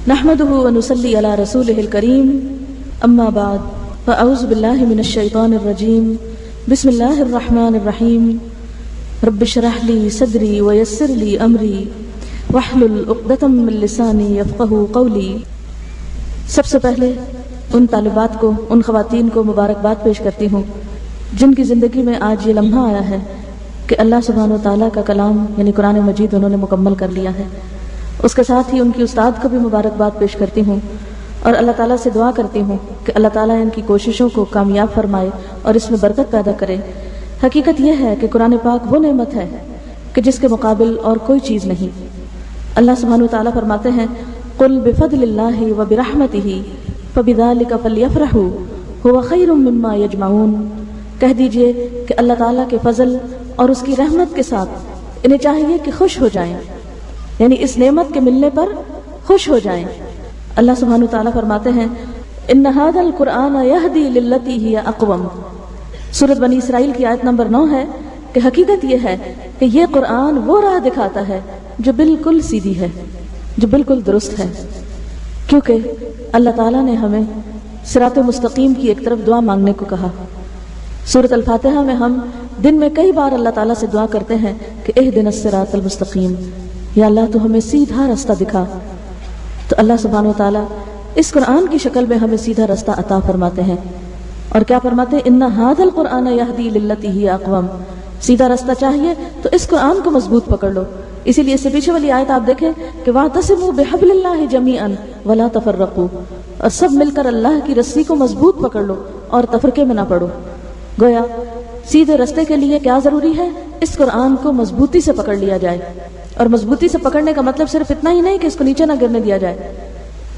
نحمده ونصلي على رسوله الكريم اما بعد فاعوذ بالله من الشيطان الرجيم بسم الله الرحمن الرحيم رب اشرح لي صدري ويسر لي امري واحلل عقدة من لساني يفقهوا قولي۔ سب سے پہلے ان طالبات کو، ان خواتین کو مبارکباد پیش کرتی ہوں جن کی زندگی میں آج یہ لمحہ آیا ہے کہ اللہ سبحانہ و تعالیٰ کا کلام یعنی قرآن مجید انہوں نے مکمل کر لیا ہے۔ اس کے ساتھ ہی ان کی استاد کو بھی مبارکباد پیش کرتی ہوں اور اللہ تعالیٰ سے دعا کرتی ہوں کہ اللہ تعالیٰ ان کی کوششوں کو کامیاب فرمائے اور اس میں برکت پیدا کرے۔ حقیقت یہ ہے کہ قرآن پاک وہ نعمت ہے کہ جس کے مقابل اور کوئی چیز نہیں۔ اللہ سبحانہ و تعالیٰ فرماتے ہیں قُلْ بِفَضْلِ اللَّهِ وَبِرَحْمَتِهِ فَبِذَلِكَ فَلْيَفْرَحُوا هُوَ خَيْرٌ مِّمَّا يَجْمَعُونَ۔ کہہ دیجئے کہ اللہ تعالیٰ کے فضل اور اس کی رحمت کے ساتھ انہیں چاہیے کہ خوش ہو جائیں، یعنی اس نعمت کے ملنے پر خوش ہو جائیں۔ اللہ سبحانہ وتعالیٰ فرماتے ہیں ان ھذا القرآن یہدی للتی ہی اقوم۔ سورۃ بنی اسرائیل کی آیت نمبر 9 ہے کہ حقیقت یہ ہے کہ یہ قرآن وہ راہ دکھاتا ہے جو بالکل سیدھی ہے، جو بالکل درست ہے، کیونکہ اللہ تعالیٰ نے ہمیں صراط مستقیم کی ایک طرف دعا مانگنے کو کہا۔ سورۃ الفاتحہ میں ہم دن میں کئی بار اللہ تعالیٰ سے دعا کرتے ہیں کہ اہدنا الصراط المستقیم، یا اللہ تو ہمیں سیدھا رستہ دکھا۔ تو اللہ سبحانہ وتعالیٰ اس قرآن کی شکل میں ہمیں سیدھا رستہ عطا فرماتے ہیں، اور کیا فرماتے ہیں ان ھذا القرآن یہدی للتی ہی اقوم۔ سیدھا رستہ چاہیے تو اس قرآن کو مضبوط پکڑ لو۔ اسی لیے اس سے پیچھے والی آیت آپ دیکھیں کہ واعتصموا بحبل اللہ جمیعا ولا تفرقوا، اور سب مل کر اللہ کی رسی کو مضبوط پکڑ لو اور تفرقے میں نہ پڑو۔ گویا سیدھے رستے کے لیے کیا ضروری ہے؟ اس قرآن کو مضبوطی سے پکڑ لیا جائے، اور مضبوطی سے پکڑنے کا مطلب صرف اتنا ہی نہیں کہ اس کو نیچے نہ گرنے دیا جائے،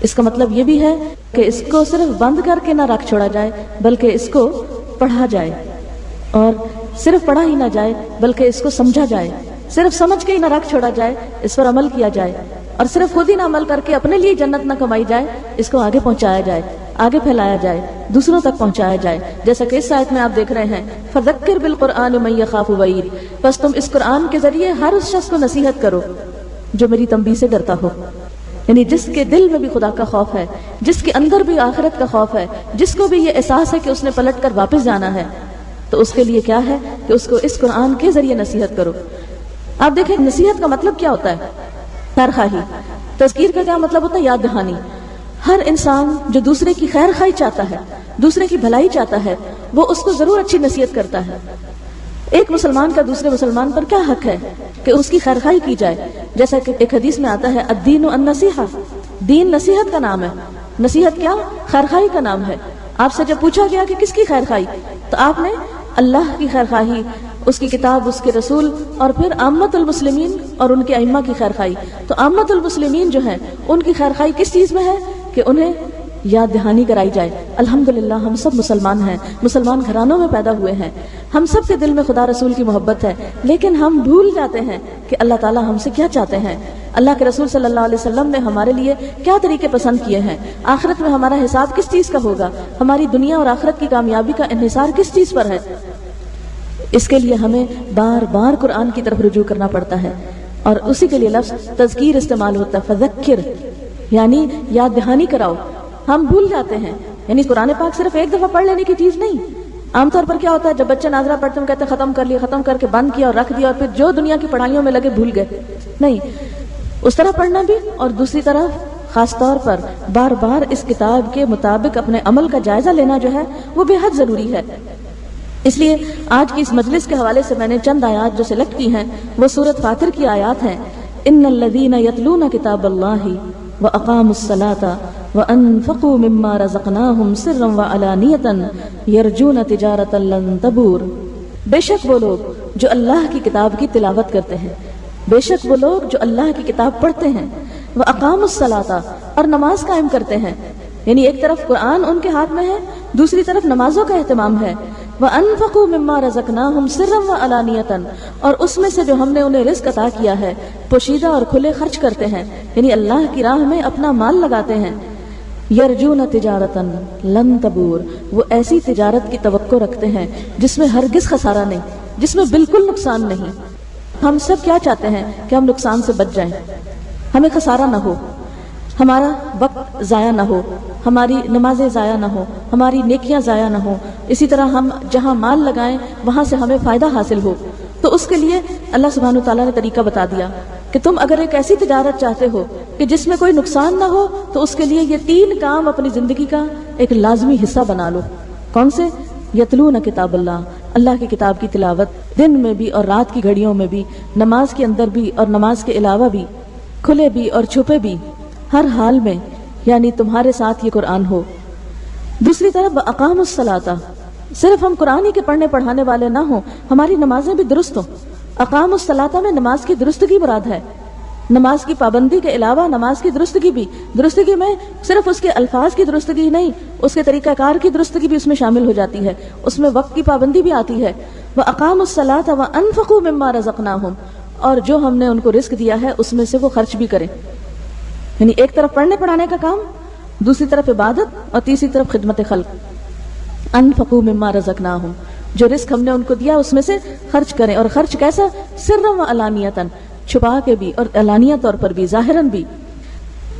اس کا مطلب یہ بھی ہے کہ اس کو صرف بند کر کے نہ رکھ چھوڑا جائے بلکہ اس کو پڑھا جائے، اور صرف پڑھا ہی نہ جائے بلکہ اس کو سمجھا جائے، صرف سمجھ کے ہی نہ رکھ چھوڑا جائے، اس پر عمل کیا جائے، اور صرف خود ہی نہ عمل کر کے اپنے لیے جنت نہ کمائی جائے، اس کو آگے پہنچایا جائے، آگے پھیلایا جائے، دوسروں تک پہنچایا جائے۔ جیسا کہ اس آیت میں آپ دیکھ رہے ہیں فَذَكِّرْ بِالْقُرْآنِ مَن يَخَافُ وَعِيدِ، بس تم اس قرآن کے ذریعے ہر اس شخص کو نصیحت کرو جو میری تنبیہ سے ڈرتا ہو، یعنی جس کے دل میں بھی خدا کا خوف ہے، جس کے اندر بھی آخرت کا خوف ہے، جس کو بھی یہ احساس ہے کہ اس نے پلٹ کر واپس جانا ہے، تو اس کے لیے کیا ہے کہ اس کو اس قرآن کے ذریعے نصیحت کرو۔ آپ دیکھیں نصیحت کا مطلب کیا ہوتا ہے؟ خیر خواہی۔ تذکیر کا کیا مطلب ہوتا ہے؟ یاد دہانی۔ ہر انسان جو دوسرے کی خیر خواہی چاہتا ہے، دوسرے کی بھلائی چاہتا ہے، وہ اس کو ضرور اچھی نصیحت کرتا ہے۔ ایک مسلمان کا دوسرے مسلمان پر کیا حق ہے کہ اس کی خیر خواہی کی جائے؟ جیسا کہ ایک حدیث میں آتا ہے الدین النصیحہ، دین نصیحت کا نام ہے۔ نصیحت کیا؟ خیر خواہی کا نام ہے۔ آپ سے جب پوچھا گیا کہ کس کی خیر خواہی، تو آپ نے اللہ کی خیر خواہی، اس کی کتاب، اس کے رسول، اور پھر عامت المسلمین اور ان کے ائمہ کی خیر خواہی۔ تو عامت المسلمین جو ہیں ان کی خیر خواہی کس چیز میں ہے؟ کہ انہیں یاد دہانی کرائی جائے۔ الحمدللہ ہم سب مسلمان ہیں، مسلمان گھرانوں میں پیدا ہوئے ہیں، ہم سب کے دل میں خدا رسول کی محبت ہے، لیکن ہم بھول جاتے ہیں کہ اللہ تعالیٰ ہم سے کیا چاہتے ہیں، اللہ کے رسول صلی اللہ علیہ وسلم نے ہمارے لیے کیا طریقے پسند کیے ہیں، آخرت میں ہمارا حساب کس چیز کا ہوگا، ہماری دنیا اور آخرت کی کامیابی کا انحصار کس چیز پر ہے۔ اس کے لیے ہمیں بار بار قرآن کی طرف رجوع کرنا پڑتا ہے، اور اسی کے لیے لفظ تذکیر استعمال ہوتا ہے، فذکر یعنی یاد دہانی کراؤ۔ ہم بھول جاتے ہیں، یعنی قرآن پاک صرف ایک دفعہ پڑھ لینے کی چیز نہیں۔ عام طور پر کیا ہوتا ہے جب بچے ناظرہ پڑھتے ہیں کہتے ہیں ختم کر لیا، ختم کر کے بند کیا اور رکھ دیا، اور پھر جو دنیا کی پڑھائیوں میں لگے بھول گئے۔ نہیں، اس طرح پڑھنا بھی، اور دوسری طرف خاص طور پر بار بار اس کتاب کے مطابق اپنے عمل کا جائزہ لینا جو ہے وہ بے حد ضروری ہے۔ اس لیے آج کی اس مجلس کے حوالے سے میں نے چند آیات جو سلیکٹ کی ہیں وہ سورۃ فاطر کی آیات ہیں۔ ان الذین یتلون کتاب اللہ وَأَقَامُوا الصَّلَاةَ وَأَنفَقُوا مِمَّا رَزَقْنَاهُمْ سِرًّا وَعَلَانِيَةً يَرْجُونَ تِجَارَةً لَن تَبُورَ۔ بے شک وہ لوگ جو اللہ کی کتاب کی تلاوت کرتے ہیں، بے شک وہ لوگ جو اللہ کی کتاب پڑھتے ہیں، وَأَقَامُوا الصَّلَاةَ اور نماز قائم کرتے ہیں، یعنی ایک طرف قرآن ان کے ہاتھ میں ہے، دوسری طرف نمازوں کا اہتمام ہے۔ وَأَنفَقُوا مِمَّا رَزَقْنَاهُمْ سِرًّا وَعَلَانِيَةً اور اس میں سے جو ہم نے انہیں رزق عطا کیا ہے پوشیدہ اور کھلے خرچ کرتے ہیں، یعنی اللہ کی راہ میں اپنا مال لگاتے ہیں۔ یرجون تجارتاً لن تبور، وہ ایسی تجارت کی توقع رکھتے ہیں جس میں ہرگز خسارہ نہیں، جس میں بالکل نقصان نہیں۔ ہم سب کیا چاہتے ہیں کہ ہم نقصان سے بچ جائیں، ہمیں خسارہ نہ ہو۔ ہمارا وقت ضائع نہ ہو، ہماری نمازیں ضائع نہ ہو، ہماری نیکیاں ضائع نہ ہو، اسی طرح ہم جہاں مال لگائیں وہاں سے ہمیں فائدہ حاصل ہو. تو اس کے لیے اللہ سبحانہ وتعالیٰ نے طریقہ بتا دیا کہ تم اگر ایک ایسی تجارت چاہتے ہو کہ جس میں کوئی نقصان نہ ہو تو اس کے لیے یہ 3 کام اپنی زندگی کا ایک لازمی حصہ بنا لو. کون سے؟ یتلون کتاب اللہ، اللہ کی کتاب کی تلاوت دن میں بھی اور رات کی گھڑیوں میں بھی، نماز کے اندر بھی اور نماز کے علاوہ بھی، کھلے بھی اور چھپے بھی، ہر حال میں، یعنی تمہارے ساتھ یہ قرآن ہو. دوسری طرف اقام الصلاۃ، صرف ہم قرآن ہی کے پڑھنے پڑھانے والے نہ ہوں، ہماری نمازیں بھی درست ہوں. اقام الصلاۃ میں نماز کی درستگی مراد ہے، نماز کی پابندی کے علاوہ نماز کی درستگی بھی. درستگی میں صرف اس کے الفاظ کی درستگی نہیں، اس کے طریقہ کار کی درستگی بھی اس میں شامل ہو جاتی ہے، اس میں وقت کی پابندی بھی آتی ہے. وَأَقَامُوا الصَّلَاةَ وَأَنفَقُوا مِمَّا رَزَقْنَاهُمْ، اور جو ہم نے ان کو رزق دیا ہے اس میں سے وہ خرچ بھی کریں. یعنی ایک طرف پڑھنے پڑھانے کا کام، دوسری طرف عبادت، اور تیسری طرف خدمت خلق. انفقوا مما رزقناہم، جو رزق ہم نے ان کو دیا اس میں سے خرچ کریں. اور خرچ کیسا؟ سرا و علانیتاً، چھپا کے بھی اور علانیہ طور پر بھی، ظاہراً بھی.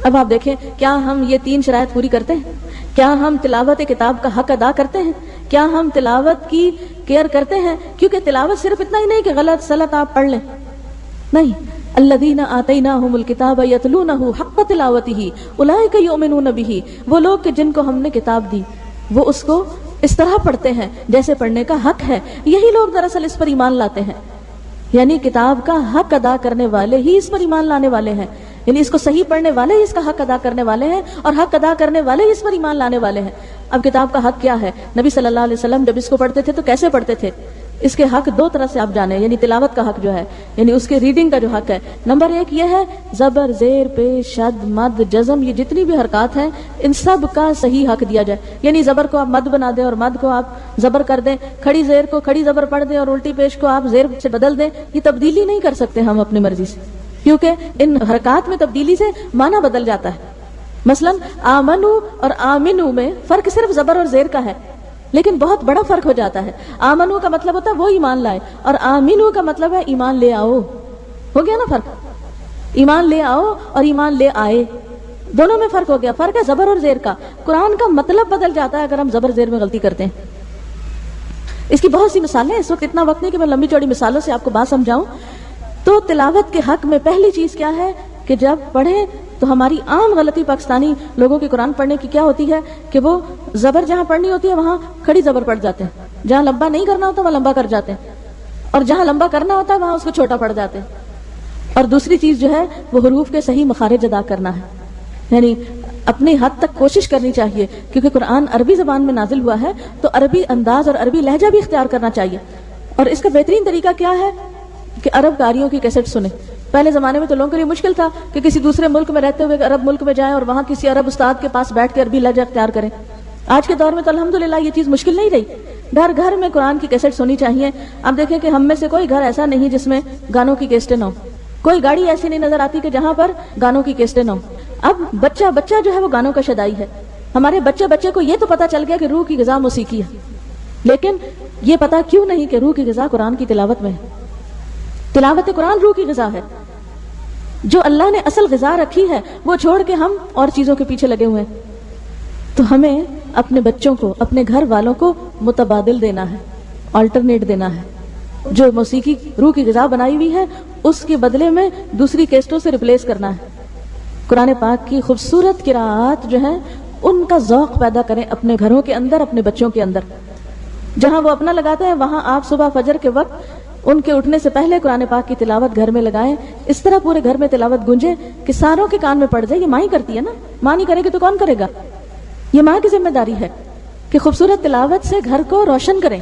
اب آپ دیکھیں، کیا ہم یہ 3 شرائط پوری کرتے ہیں؟ کیا ہم تلاوت کتاب کا حق ادا کرتے ہیں؟ کیا ہم تلاوت کی کیئر کرتے ہیں؟ کیونکہ تلاوت صرف اتنا ہی نہیں کہ غلط سلط آپ پڑھ لیں، نہیں. الذین آتیناہم الکتاب یتلونہ حق تلاوتہ اولئک یؤمنون بہ، وہ لوگ کہ جن کو ہم نے کتاب دی وہ اس کو اس طرح پڑھتے ہیں جیسے پڑھنے کا حق ہے. یہی لوگ دراصل اس پر ایمان لاتے ہیں، یعنی کتاب کا حق ادا کرنے والے ہی اس پر ایمان لانے والے ہیں. یعنی اس کو صحیح پڑھنے والے ہی اس کا حق ادا کرنے والے ہیں، اور حق ادا کرنے والے ہی اس پر ایمان لانے والے ہیں. اب کتاب کا حق کیا ہے؟ نبی صلی اللہ علیہ وسلم جب اس کو پڑھتے تھے تو کیسے پڑھتے تھے؟ اس کے حق 2 طرح سے آپ جانیں. یعنی تلاوت کا حق جو ہے، یعنی اس کے ریڈنگ کا جو حق ہے، نمبر 1 یہ ہے زبر، زیر، پیش، شد، مد، جزم، یہ جتنی بھی حرکات ہیں ان سب کا صحیح حق دیا جائے. یعنی زبر کو آپ مد بنا دیں اور مد کو آپ زبر کر دیں، کھڑی زیر کو کھڑی زبر پڑھ دیں اور الٹی پیش کو آپ زیر سے بدل دیں. یہ تبدیلی نہیں کر سکتے ہم اپنی مرضی سے، کیونکہ ان حرکات میں تبدیلی سے معنی بدل جاتا ہے. مثلا آمنو اور آمنو میں فرق صرف زبر اور زیر کا ہے، لیکن بہت بڑا فرق ہو جاتا ہے. آمنو کا مطلب ہوتا ہے وہ ایمان لائے، اور آمینو کا مطلب ہے ایمان لے آؤ. ہو گیا نا فرق؟ ایمان لے آؤ اور ایمان لے آئے، دونوں میں فرق ہو گیا. فرق ہے زبر اور زیر کا. قرآن کا مطلب بدل جاتا ہے اگر ہم زبر زیر میں غلطی کرتے ہیں. اس کی بہت سی مثالیں، اس وقت اتنا وقت نہیں کہ میں لمبی چوڑی مثالوں سے آپ کو بات سمجھاؤں. تو تلاوت کے حق میں پہلی چیز کیا ہے کہ جب پڑھیں تو ہماری عام غلطی پاکستانی لوگوں کی قرآن پڑھنے کی کیا ہوتی ہے کہ وہ زبر جہاں پڑھنی ہوتی ہے وہاں کھڑی زبر پڑھ جاتے ہیں، جہاں لمبا نہیں کرنا ہوتا وہاں لمبا کر جاتے ہیں، اور جہاں لمبا کرنا ہوتا ہے وہاں اس کو چھوٹا پڑھ جاتے ہیں. اور دوسری چیز جو ہے وہ حروف کے صحیح مخارج ادا کرنا ہے. یعنی اپنی حد تک کوشش کرنی چاہیے، کیونکہ قرآن عربی زبان میں نازل ہوا ہے تو عربی انداز اور عربی لہجہ بھی اختیار کرنا چاہیے. اور اس کا بہترین طریقہ کیا ہے کہ عرب قاریوں کی کیسٹ سنیں. پہلے زمانے میں تو لوگوں کے لیے مشکل تھا کہ کسی دوسرے ملک میں رہتے ہوئے عرب ملک میں جائیں اور وہاں کسی عرب استاد کے پاس بیٹھ کے عربی لہجہ اختیار کریں. آج کے دور میں تو الحمدللہ یہ چیز مشکل نہیں رہی. گھر گھر میں قرآن کی کیسٹ سنی چاہیے. آپ دیکھیں کہ ہم میں سے کوئی گھر ایسا نہیں جس میں گانوں کی کیسٹیں نہ ہو، کوئی گاڑی ایسی نہیں نظر آتی کہ جہاں پر گانوں کی کیسٹیں نہ ہو. اب بچہ جو ہے وہ گانوں کا شدائی ہے. ہمارے بچے کو یہ تو پتا چل گیا کہ روح کی غذا موسیقی ہے، لیکن یہ پتا کیوں نہیں کہ روح کی غذا قرآن کی تلاوت میں ہے. تلاوت قرآن روح کی غذا ہے. جو اللہ نے اصل غذا رکھی ہے وہ چھوڑ کے ہم اور چیزوں کے پیچھے لگے ہوئے ہیں. تو ہمیں اپنے بچوں کو، اپنے گھر والوں کو متبادل دینا ہے، آلٹرنیٹ دینا ہے. جو موسیقی روح کی غذا بنائی ہوئی ہے اس کے بدلے میں دوسری کیسٹوں سے ریپلیس کرنا ہے. قرآن پاک کی خوبصورت قراءات جو ہیں ان کا ذوق پیدا کریں اپنے گھروں کے اندر، اپنے بچوں کے اندر. جہاں وہ اپنا لگاتے ہیں وہاں آپ صبح فجر کے وقت ان کے اٹھنے سے پہلے قرآن پاک کی تلاوت گھر میں لگائیں. اس طرح پورے گھر میں تلاوت گونجے کہ ساروں کے کان میں پڑ جائے. یہ ماں ہی کرتی ہے نا، ماں نہیں کرے گی تو کون کرے گا؟ یہ ماں کی ذمہ داری ہے کہ خوبصورت تلاوت سے گھر کو روشن کریں.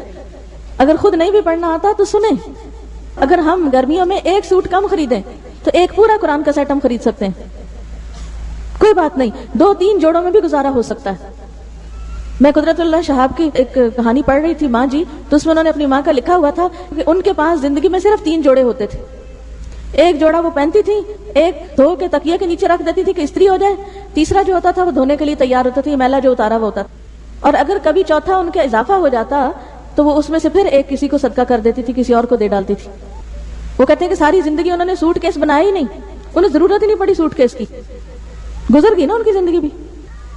اگر خود نہیں بھی پڑھنا آتا تو سنیں. اگر ہم گرمیوں میں 1 سوٹ کم خریدیں تو 1 پورا قرآن کا سیٹ ہم خرید سکتے ہیں. کوئی بات نہیں، 2-3 جوڑوں میں بھی گزارا ہو سکتا ہے. میں قدرت اللہ شہاب کی ایک کہانی پڑھ رہی تھی، ماں جی، تو اس میں انہوں نے اپنی ماں کا لکھا ہوا تھا کہ ان کے پاس زندگی میں صرف 3 جوڑے ہوتے تھے. 1 جوڑا وہ پہنتی تھی، 1 دھو کے تکیے کے نیچے رکھ دیتی تھی کہ استری ہو جائے، تیسرا جو ہوتا تھا وہ دھونے کے لیے تیار ہوتا تھا، میلا جو اتارا وہ ہوتا تھا. اور اگر کبھی چوتھا ان کا اضافہ ہو جاتا تو وہ اس میں سے پھر 1 کسی کو صدقہ کر دیتی تھی، کسی اور کو دے ڈالتی تھی. وہ کہتے ہیں کہ ساری زندگی انہوں نے سوٹ کیس بنایا ہی نہیں، انہیں ضرورت ہی نہیں پڑی سوٹ کیس کی. گزر گئی نا ان کی زندگی بھی.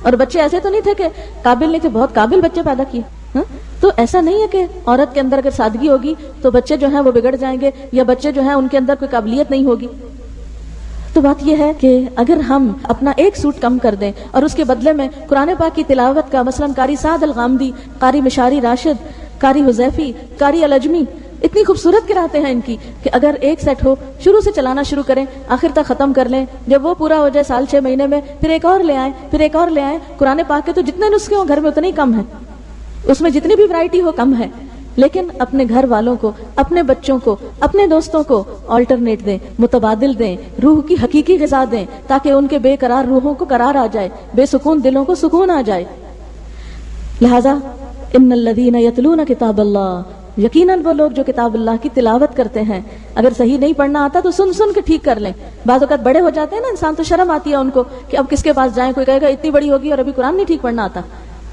اور بچے ایسے تو نہیں تھے کہ قابل نہیں تھے، بہت قابل بچے پیدا کیے. تو ایسا نہیں ہے کہ عورت کے اندر اگر سادگی ہوگی تو بچے جو ہیں وہ بگڑ جائیں گے، یا بچے جو ہیں ان کے اندر کوئی قابلیت نہیں ہوگی. تو بات یہ ہے کہ اگر ہم اپنا ایک سوٹ کم کر دیں اور اس کے بدلے میں قرآن پاک کی تلاوت کا، مثلا قاری سعد الغامدی، قاری مشاری راشد، قاری حذیفی، قاری العجمی، اتنی خوبصورت قراتیں ہیں ان کی کہ اگر ایک سیٹ ہو شروع سے چلانا شروع کریں، آخر تک ختم کر لیں، جب وہ پورا ہو جائے سال 6 مہینے میں پھر ایک اور لے آئیں، پھر ایک اور لے آئیں. قرآن پاک کے تو جتنے نسخے ہوں گھر میں اتنے ہی کم ہیں، اس میں جتنی بھی ورائٹی ہو کم ہے. لیکن اپنے گھر والوں کو، اپنے بچوں کو، اپنے دوستوں کو آلٹرنیٹ دیں، متبادل دیں، روح کی حقیقی غذا دیں، تاکہ ان کے بے قرار روحوں کو قرار آ جائے، بے سکون دلوں کو سکون آ جائے. لہذا ان الذین یتلون کتاب اللہ، یقیناً وہ لوگ جو کتاب اللہ کی تلاوت کرتے ہیں، اگر صحیح نہیں پڑھنا آتا تو سن سن کے ٹھیک کر لیں. بعض اوقات بڑے ہو جاتے ہیں نا انسان، تو شرم آتی ہے ان کو کہ اب کس کے پاس جائیں، کوئی کہے گا اتنی بڑی ہوگی اور ابھی قرآن نہیں ٹھیک پڑھنا آتا.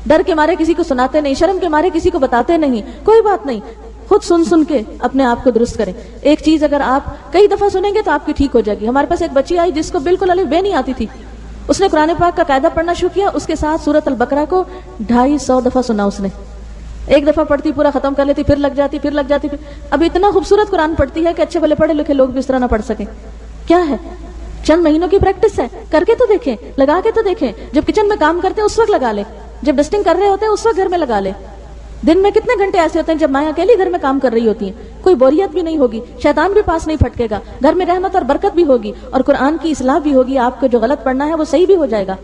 ڈر کے مارے کسی کو سناتے نہیں، شرم کے مارے کسی کو بتاتے نہیں. کوئی بات نہیں، خود سن سن کے اپنے آپ کو درست کریں. ایک چیز اگر آپ کئی دفعہ سنیں گے تو آپ کی ٹھیک ہو جائے گی. ہمارے پاس ایک بچی آئی جس کو بالکل الف بے نہیں آتی تھی. اس نے قرآن پاک کا قاعدہ پڑھنا شروع کیا، اس کے ساتھ سورۃ البقرہ کو 250 دفعہ سنا. اس نے ایک دفعہ پڑھتی پورا ختم کر لیتی، پھر لگ جاتی، پھر لگ جاتی. اب اتنا خوبصورت قرآن پڑھتی ہے کہ اچھے بھلے پڑھے لکھے لوگ بھی اس طرح نہ پڑھ سکیں. کیا ہے؟ چند مہینوں کی پریکٹس ہے. کر کے تو دیکھیں، لگا کے تو دیکھیں. جب کچن میں کام کرتے ہیں اس وقت لگا لیں، جب ڈسٹنگ کر رہے ہوتے ہیں اس وقت گھر میں لگا لیں. دن میں کتنے گھنٹے ایسے ہوتے ہیں جب مائیں اکیلی گھر میں کام کر رہی ہوتی ہیں، کوئی بوریت بھی نہیں ہوگی، شیطان بھی پاس نہیں پھٹکے گا، گھر میں رحمت اور برکت بھی ہوگی، اور قرآن کی اصلاح بھی ہوگی. آپ کو جو غلط پڑھنا ہے وہ صحیح بھی ہو جائے گا.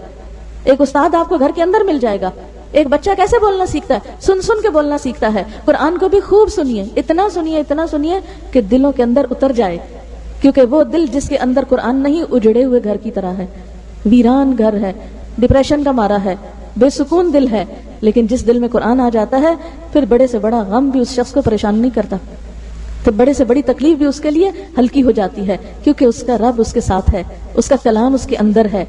ایک استاد آپ کو گھر کے اندر مل جائے گا. ایک بچہ کیسے بولنا سیکھتا ہے؟ سن سن کے بولنا سیکھتا ہے. قرآن کو بھی خوب سنیے، اتنا سنیے کہ دلوں کے اندر اتر جائے. کیونکہ وہ دل جس کے اندر قرآن نہیں، اجڑے ہوئے گھر کی طرح ہے، ویران گھر ہے، ڈپریشن کا مارا ہے، بے سکون دل ہے. لیکن جس دل میں قرآن آ جاتا ہے پھر بڑے سے بڑا غم بھی اس شخص کو پریشان نہیں کرتا، تو بڑے سے بڑی تکلیف بھی اس کے لیے ہلکی ہو جاتی ہے، کیونکہ اس کا رب اس کے ساتھ ہے، اس کا کلام اس کے اندر ہے.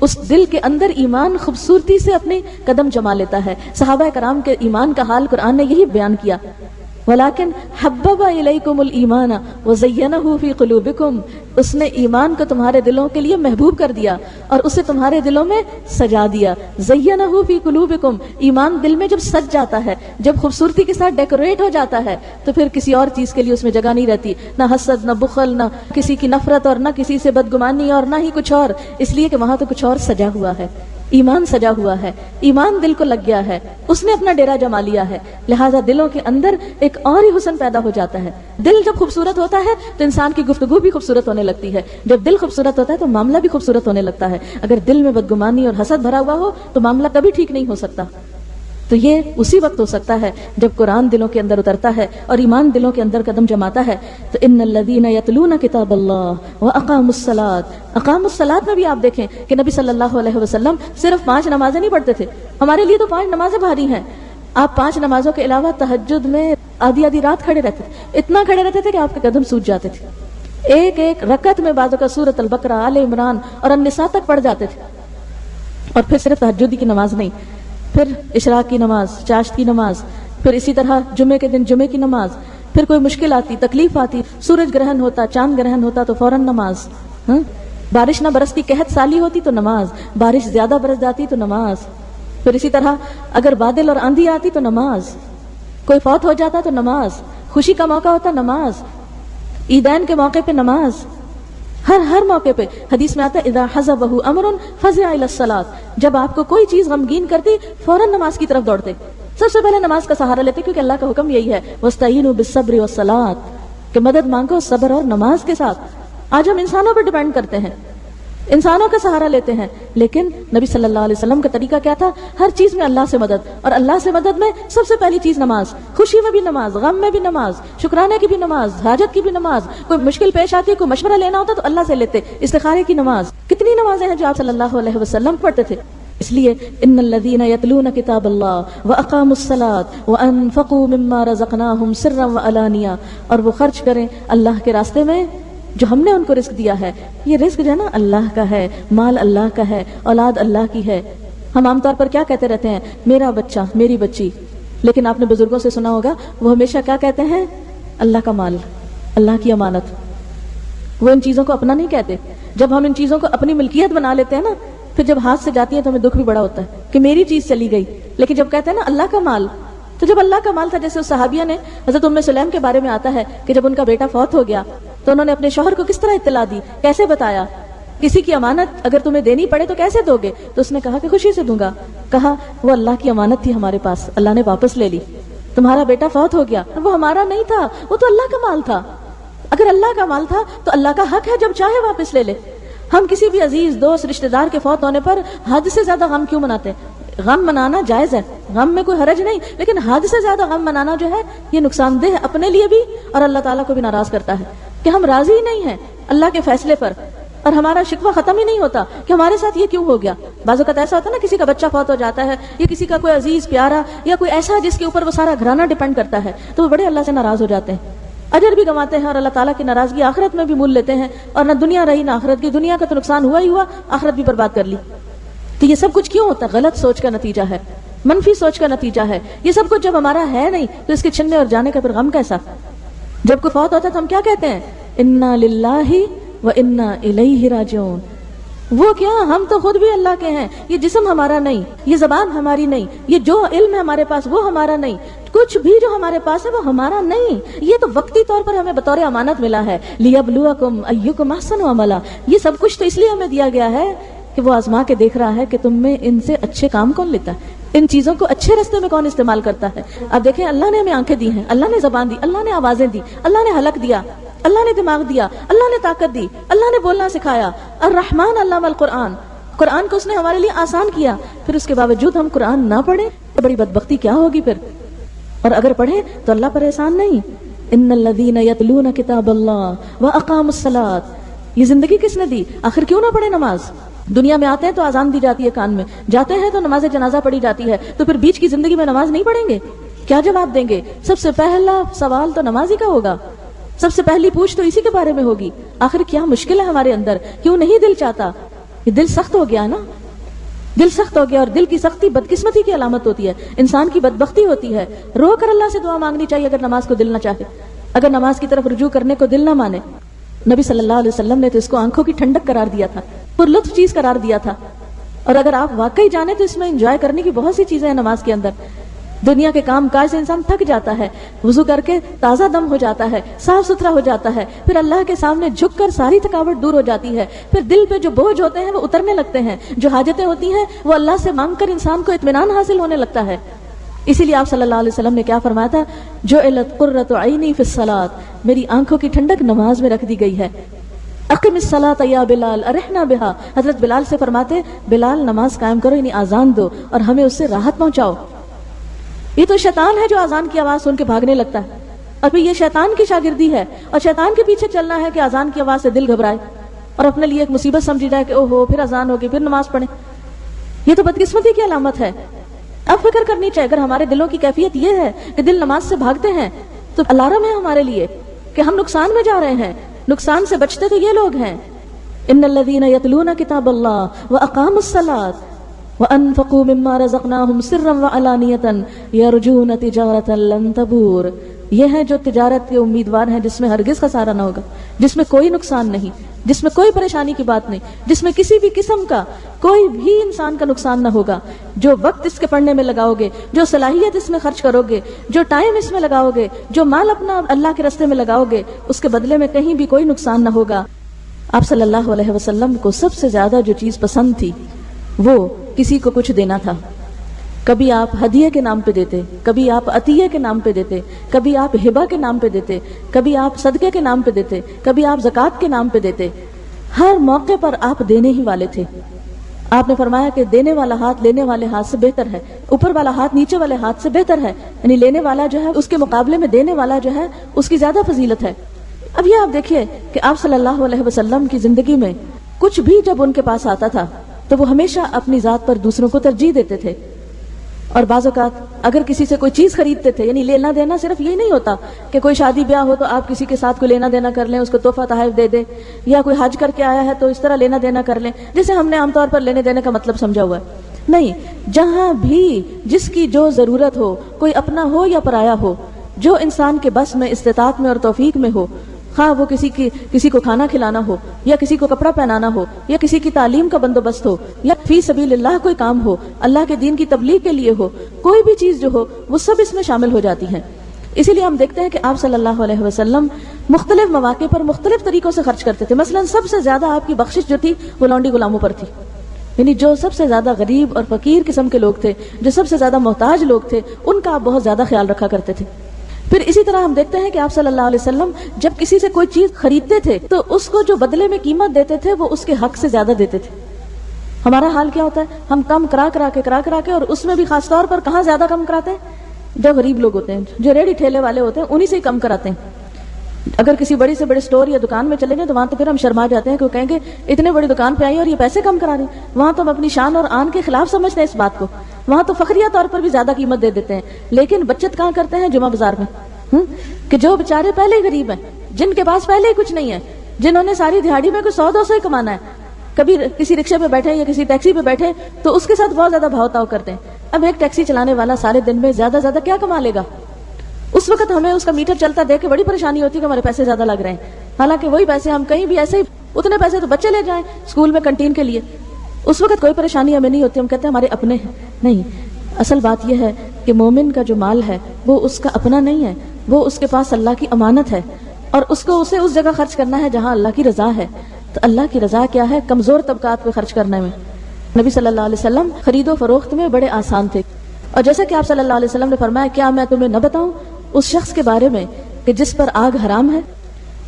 اس دل کے اندر ایمان خوبصورتی سے اپنے قدم جما لیتا ہے. صحابہ کرام کے ایمان کا حال قرآن نے یہی بیان کیا. ولیکن حبب الیکم الایمان وزینہ فی قلوبکم، اس نے ایمان کو تمہارے دلوں کے لیے محبوب کر دیا اور اسے تمہارے دلوں میں سجا دیا. زینہ فی قلوبکم، ایمان دل میں جب سج جاتا ہے، جب خوبصورتی کے ساتھ ڈیکوریٹ ہو جاتا ہے، تو پھر کسی اور چیز کے لیے اس میں جگہ نہیں رہتی، نہ حسد، نہ بخل، نہ کسی کی نفرت، اور نہ کسی سے بدگمانی، اور نہ ہی کچھ اور، اس لیے کہ وہاں تو کچھ اور سجا ہوا ہے. ایمان سجا ہوا ہے، ایمان دل کو لگ گیا ہے، اس نے اپنا ڈیرا جما لیا ہے. لہٰذا دلوں کے اندر ایک اور ہی حسن پیدا ہو جاتا ہے. دل جب خوبصورت ہوتا ہے تو انسان کی گفتگو بھی خوبصورت ہونے لگتی ہے. جب دل خوبصورت ہوتا ہے تو معاملہ بھی خوبصورت ہونے لگتا ہے. اگر دل میں بدگمانی اور حسد بھرا ہوا ہو تو معاملہ کبھی ٹھیک نہیں ہو سکتا. تو یہ اسی وقت ہو سکتا ہے جب قرآن دلوں کے اندر اترتا ہے اور ایمان دلوں کے اندر قدم جماتا ہے. تو ان الذین یتلون کتاب اللہ واقاموا الصلاۃ، اقاموا الصلاۃ میں بھی آپ دیکھیں کہ نبی صلی اللہ علیہ وسلم صرف 5 نمازیں نہیں پڑھتے تھے. ہمارے لیے تو 5 نمازیں بھاری ہیں. آپ 5 نمازوں کے علاوہ تہجد میں آدھی رات کھڑے رہتے تھے، اتنا کھڑے رہتے تھے کہ آپ کے قدم سوج جاتے تھے. ایک ایک رکعت میں بعضوں کا سورۃ البقرہ، آل عمران اور النساء تک پڑھ جاتے تھے. اور پھر صرف تہجد کی نماز نہیں، پھر اشراق کی نماز، چاشت کی نماز، پھر اسی طرح جمعے کے دن جمعے کی نماز. پھر کوئی مشکل آتی، تکلیف آتی، سورج گرہن ہوتا، چاند گرہن ہوتا تو فوراً نماز. بارش نہ برستی، قحط سالی ہوتی تو نماز، بارش زیادہ برس جاتی تو نماز. پھر اسی طرح اگر بادل اور آندھی آتی تو نماز، کوئی فوت ہو جاتا تو نماز، خوشی کا موقع ہوتا نماز، عیدین کے موقع پہ نماز، ہر موقع پہ. حدیث میں آتا ہے اذا حزبہ امر فزع الی الصلاۃ، جب آپ کو کوئی چیز غمگین کرتی فوراً نماز کی طرف دوڑتے. سب سے پہلے نماز کا سہارا لیتے، کیونکہ اللہ کا حکم یہی ہے واستعینوا بالصبر والصلاۃ، کہ مدد مانگو صبر اور نماز کے ساتھ. آج ہم انسانوں پر ڈیپینڈ کرتے ہیں، انسانوں کا سہارا لیتے ہیں، لیکن نبی صلی اللہ علیہ وسلم کا طریقہ کیا تھا؟ ہر چیز میں اللہ سے مدد، اور اللہ سے مدد میں سب سے پہلی چیز نماز. خوشی میں بھی نماز، غم میں بھی نماز، شکرانے کی بھی نماز، حاجت کی بھی نماز. کوئی مشکل پیش آتی ہے، کوئی مشورہ لینا ہوتا تو اللہ سے لیتے. استخارے کی نماز. کتنی نمازیں ہیں جو آپ صلی اللہ علیہ وسلم پڑھتے تھے. اس لیے ان الذین یتلون کتاب اللہ واقاموا الصلاۃ وانفقوا مما رزقناہم سرا وعلانیہ، اور وہ خرچ کریں اللہ کے راستے میں جو ہم نے ان کو رزق دیا ہے. یہ رزق جو ہے نا اللہ کا ہے، مال اللہ کا ہے، اولاد اللہ کی ہے. ہم عام طور پر کیا کہتے رہتے ہیں؟ میرا بچہ، میری بچی. لیکن آپ نے بزرگوں سے سنا ہوگا وہ ہمیشہ کیا کہتے ہیں؟ اللہ کا مال، اللہ کی امانت. وہ ان چیزوں کو اپنا نہیں کہتے. جب ہم ان چیزوں کو اپنی ملکیت بنا لیتے ہیں نا پھر جب ہاتھ سے جاتی ہے تو ہمیں دکھ بھی بڑا ہوتا ہے کہ میری چیز چلی گئی. لیکن جب کہتے ہیں نا اللہ کا مال، تو جب اللہ کا مال تھا، جیسے اس صحابیہ نے حضرت ام سلیم کے بارے میں آتا ہے کہ جب ان کا بیٹا فوت ہو گیا تو انہوں نے اپنے شوہر کو کس طرح اطلاع دی، کیسے بتایا. کسی کی امانت اگر تمہیں دینی پڑے تو کیسے دو گے؟ تو اس نے کہا کہ خوشی سے دوں گا. کہا وہ اللہ کی امانت تھی ہمارے پاس، اللہ نے واپس لے لی. تمہارا بیٹا فوت ہو گیا، وہ ہمارا نہیں تھا، وہ تو اللہ کا مال تھا. اگر اللہ کا مال تھا تو اللہ کا حق ہے جب چاہے واپس لے لے. ہم کسی بھی عزیز دوست رشتہ دار کے فوت ہونے پر حد سے زیادہ غم کیوں مناتے ہیں؟ غم منانا جائز ہے، غم میں کوئی حرج نہیں، لیکن حد سے زیادہ غم منانا جو ہے یہ نقصان دہ ہے اپنے لیے بھی اور اللہ تعالیٰ کو بھی ناراض کرتا ہے کہ ہم راضی ہی نہیں ہیں اللہ کے فیصلے پر، اور ہمارا شکوہ ختم ہی نہیں ہوتا کہ ہمارے ساتھ یہ کیوں ہو گیا. بعض اوقات ایسا ہوتا ہے نا، کسی کا بچہ فوت ہو جاتا ہے یا کسی کا کوئی عزیز پیارا یا کوئی ایسا جس کے اوپر وہ سارا گھرانہ ڈیپینڈ کرتا ہے، تو وہ بڑے اللہ سے ناراض ہو جاتے ہیں، اجر بھی گنواتے ہیں اور اللہ تعالیٰ کی ناراضگی آخرت میں بھی مول لیتے ہیں. اور نہ دنیا رہی نہ آخرت کی، دنیا کا تو نقصان ہوا ہی ہوا، آخرت بھی برباد کر لی. تو یہ سب کچھ کیوں ہوتا ہے؟ غلط سوچ کا نتیجہ ہے، منفی سوچ کا نتیجہ ہے. یہ سب کچھ جب ہمارا ہے نہیں تو اس کے چھننے اور جانے کا پھر غم کیسا؟ جب کوئی فوت ہوتا ہے تو ہم کیا کہتے ہیں؟ انا للہ و انا الیہ راجعون. وہ کیا، ہم تو خود بھی اللہ کے ہیں. یہ جسم ہمارا نہیں، یہ زبان ہماری نہیں، یہ جو علم ہے ہمارے پاس وہ ہمارا نہیں، کچھ بھی جو ہمارے پاس ہے وہ ہمارا نہیں. یہ تو وقتی طور پر ہمیں بطور امانت ملا ہے. لیبلوکم ایکم احسن عملا. یہ سب کچھ تو اس لیے ہمیں دیا گیا ہے کہ وہ آزما کے دیکھ رہا ہے کہ تم میں ان سے اچھے کام کون لیتا ہے، ان چیزوں کو اچھے راستے میں کون استعمال کرتا ہے. اب دیکھیں، اللہ نے ہمیں آنکھیں دی ہیں، اللہ نے زبان دی، اللہ نے آوازیں دی، اللہ نے حلق دیا، اللہ نے دماغ دیا، اللہ نے طاقت دی، اللہ نے بولنا سکھایا. الرحمن علم القرآن، قرآن کو اس نے ہمارے لیے آسان کیا. پھر اس کے باوجود ہم قرآن نہ پڑھیں تو بڑی بدبختی کیا ہوگی پھر. اور اگر پڑھیں تو اللہ پر احسان نہیں. ان الذین یتلون کتاب اللہ واقاموا الصلاۃ. یہ زندگی کس نے دی؟ آخر کیوں نہ پڑھے نماز؟ دنیا میں آتے ہیں تو اذان دی جاتی ہے کان میں، جاتے ہیں تو نماز جنازہ پڑھی جاتی ہے، تو پھر بیچ کی زندگی میں نماز نہیں پڑھیں گے؟ کیا جواب دیں گے؟ سب سے پہلا سوال تو نماز ہی کا ہوگا، سب سے پہلی پوچھ تو اسی کے بارے میں ہوگی. آخر کیا مشکل ہے ہمارے اندر؟ کیوں نہیں دل چاہتا؟ یہ دل سخت ہو گیا نا، دل سخت ہو گیا. اور دل کی سختی بدقسمتی کی علامت ہوتی ہے، انسان کی بدبختی ہوتی ہے. رو کر اللہ سے دعا مانگنی چاہیے اگر نماز کو دل نہ چاہے، اگر نماز کی طرف رجوع کرنے کو دل نہ مانے. نبی صلی اللہ علیہ وسلم نے تو اس کو آنکھوں کی ٹھنڈک قرار دیا تھا، پر لطف چیز قرار دیا تھا. اور اگر آپ واقعی جانیں تو اس میں انجوائے کرنے کی بہت سی چیزیں ہیں نماز کے اندر. دنیا کے کام کاج سے انسان تھک جاتا ہے، وضو کر کے تازہ دم ہو جاتا ہے، صاف ستھرا ہو جاتا ہے، پھر اللہ کے سامنے جھک کر ساری تھکاوٹ دور ہو جاتی ہے. پھر دل پہ جو بوجھ ہوتے ہیں وہ اترنے لگتے ہیں، جو حاجتیں ہوتی ہیں وہ اللہ سے مانگ کر انسان کو اطمینان حاصل ہونے لگتا ہے. اسی لیے آپ صلی اللہ علیہ وسلم نے کیا فرمایا تھا؟ جعلت قرۃ عینی فی الصلاۃ. میری آنکھوں کی ٹھنڈک نماز میں رکھ دی گئی ہے. اقم الصلاۃ یا بلال ارحنا بہا. حضرت بلال سے فرماتے، بلال نماز قائم کرو، یعنی آزان دو اور ہمیں اس سے راحت پہنچاؤ. یہ تو شیطان ہے جو آزان کی آواز سن کے بھاگنے لگتا ہے، اور پھر یہ شیطان کی شاگردی ہے اور شیطان کے پیچھے چلنا ہے کہ آزان کی آواز سے دل گھبرائے اور اپنے لیے ایک مصیبت سمجھی جائے کہ اوہو پھر آزان ہوگی پھر نماز پڑھیں. یہ تو بدقسمتی کی علامت ہے. اب فکر کرنی چاہیے، اگر ہمارے دلوں کی کیفیت یہ ہے کہ دل نماز سے بھاگتے ہیں تو الارم ہے ہمارے لیے کہ ہم نقصان میں جا رہے ہیں. نقصان سے بچتے تو یہ لوگ ہیں. ان الذین یتلون کتاب اللہ واقاموا الصلاۃ وانفقوا مما رزقناهم سرا وعلانیة یرجون تجارۃ لن تبور. یہ ہیں جو تجارت کے امیدوار ہیں جس میں ہرگز خسارہ نہ ہوگا، جس میں کوئی نقصان نہیں، جس میں کوئی پریشانی کی بات نہیں، جس میں کسی بھی قسم کا کوئی بھی انسان کا نقصان نہ ہوگا. جو وقت اس کے پڑھنے میں لگاؤ گے، جو صلاحیت اس میں خرچ کرو گے، جو ٹائم اس میں لگاؤ گے، جو مال اپنا اللہ کے راستے میں لگاؤ گے، اس کے بدلے میں کہیں بھی کوئی نقصان نہ ہوگا. آپ صلی اللہ علیہ وسلم کو سب سے زیادہ جو چیز پسند تھی وہ کسی کو کچھ دینا تھا. کبھی آپ ہدیے کے نام پہ دیتے، کبھی آپ عطیے کے نام پہ دیتے، کبھی آپ ہبہ کے نام پہ دیتے، کبھی آپ صدقے کے نام پہ دیتے، کبھی آپ زکوٰۃ کے نام پہ دیتے. ہر موقع پر آپ دینے ہی والے تھے. آپ نے فرمایا کہ دینے والا ہاتھ لینے والے ہاتھ سے بہتر ہے، اوپر والا ہاتھ نیچے والے ہاتھ سے بہتر ہے. یعنی لینے والا جو ہے اس کے مقابلے میں دینے والا جو ہے اس کی زیادہ فضیلت ہے. اب یہ آپ دیکھیے کہ آپ صلی اللہ علیہ وسلم کی زندگی میں کچھ بھی جب ان کے پاس آتا تھا تو وہ ہمیشہ اپنی ذات پر دوسروں کو ترجیح دیتے تھے. اور بعض اوقات اگر کسی سے کوئی چیز خریدتے تھے، یعنی لینا دینا صرف یہی نہیں ہوتا کہ کوئی شادی بیاہ ہو تو آپ کسی کے ساتھ کوئی لینا دینا کر لیں، اس کو تحفہ تحائف دے دیں، یا کوئی حج کر کے آیا ہے تو اس طرح لینا دینا کر لیں جسے ہم نے عام طور پر لینے دینے کا مطلب سمجھا ہوا ہے. نہیں، جہاں بھی جس کی جو ضرورت ہو، کوئی اپنا ہو یا پرایا ہو، جو انسان کے بس میں، استطاعت میں اور توفیق میں ہو، خواہ وہ کسی کو کھانا کھلانا ہو، یا کسی کو کپڑا پہنانا ہو، یا کسی کی تعلیم کا بندوبست ہو، یا فی سبیل اللہ کوئی کام ہو، اللہ کے دین کی تبلیغ کے لیے ہو، کوئی بھی چیز جو ہو وہ سب اس میں شامل ہو جاتی ہے۔ اسی لیے ہم دیکھتے ہیں کہ آپ صلی اللہ علیہ وسلم مختلف مواقع پر مختلف طریقوں سے خرچ کرتے تھے۔ مثلا سب سے زیادہ آپ کی بخشش جو تھی وہ لونڈی غلاموں پر تھی، یعنی جو سب سے زیادہ غریب اور فقیر قسم کے لوگ تھے، جو سب سے زیادہ محتاج لوگ تھے، ان کا آپ بہت زیادہ خیال رکھا کرتے تھے۔ پھر اسی طرح ہم دیکھتے ہیں کہ آپ صلی اللہ علیہ وسلم جب کسی سے کوئی چیز خریدتے تھے تو اس کو جو بدلے میں قیمت دیتے تھے وہ اس کے حق سے زیادہ دیتے تھے۔ ہمارا حال کیا ہوتا ہے؟ ہم کم کرا کے اور اس میں بھی خاص طور پر کہاں زیادہ کم کراتے ہیں؟ جو غریب لوگ ہوتے ہیں، جو ریڑھی ٹھیلے والے ہوتے ہیں، انہی سے ہی کم کراتے ہیں۔ اگر کسی بڑی سے بڑے سٹور یا دکان میں چلیں گے تو وہاں تو پھر ہم شرما جاتے ہیں کہ وہ کہیں گے اتنے بڑی دکان پہ آئی اور یہ پیسے کم کرا رہی ہیں۔ وہاں تو ہم اپنی شان اور آن کے خلاف سمجھتے ہیں اس بات کو، وہاں تو فخریہ طور پر بھی زیادہ قیمت دے دیتے ہیں۔ لیکن بچت کہاں کرتے ہیں؟ جمعہ بازار میں، کہ جو بیچارے پہلے ہی غریب ہیں، جن کے پاس پہلے ہی کچھ نہیں ہے، جنہوں نے ساری دیہاڑی میں کوئی 100-200 ہی کمانا ہے، کبھی کسی رکشے پہ بیٹھے یا کسی ٹیکسی پہ بیٹھے تو اس کے ساتھ بہت زیادہ بھاؤ تاؤ کرتے ہیں۔ اب ایک ٹیکسی چلانے والا سارے دن میں زیادہ زیادہ کیا کما لے گا؟ اس وقت ہمیں اس کا میٹر چلتا دیکھ کے بڑی پریشانی ہوتی ہے کہ ہمارے پیسے زیادہ لگ رہے ہیں، حالانکہ وہی پیسے ہم کہیں بھی ایسے ہی اتنے پیسے تو بچے لے جائیں اسکول میں کنٹین کے لیے، اس وقت کوئی پریشانی ہمیں نہیں ہوتی، ہم کہتے ہیں ہمارے اپنے ہیں۔ نہیں، اصل بات یہ ہے کہ مومن کا جو مال ہے وہ اس کا اپنا نہیں ہے، وہ اس کے پاس اللہ کی امانت ہے، اور اسے اس جگہ خرچ کرنا ہے جہاں اللہ کی رضا ہے۔ تو اللہ کی رضا کیا ہے؟ کمزور طبقات پہ خرچ کرنے میں۔ نبی صلی اللہ علیہ وسلم خرید و فروخت میں بڑے آسان تھے، اور جیسا کہ آپ صلی اللہ علیہ وسلم نے فرمایا، کیا میں تمہیں نہ بتاؤں اس شخص کے بارے میں کہ جس پر آگ حرام ہے،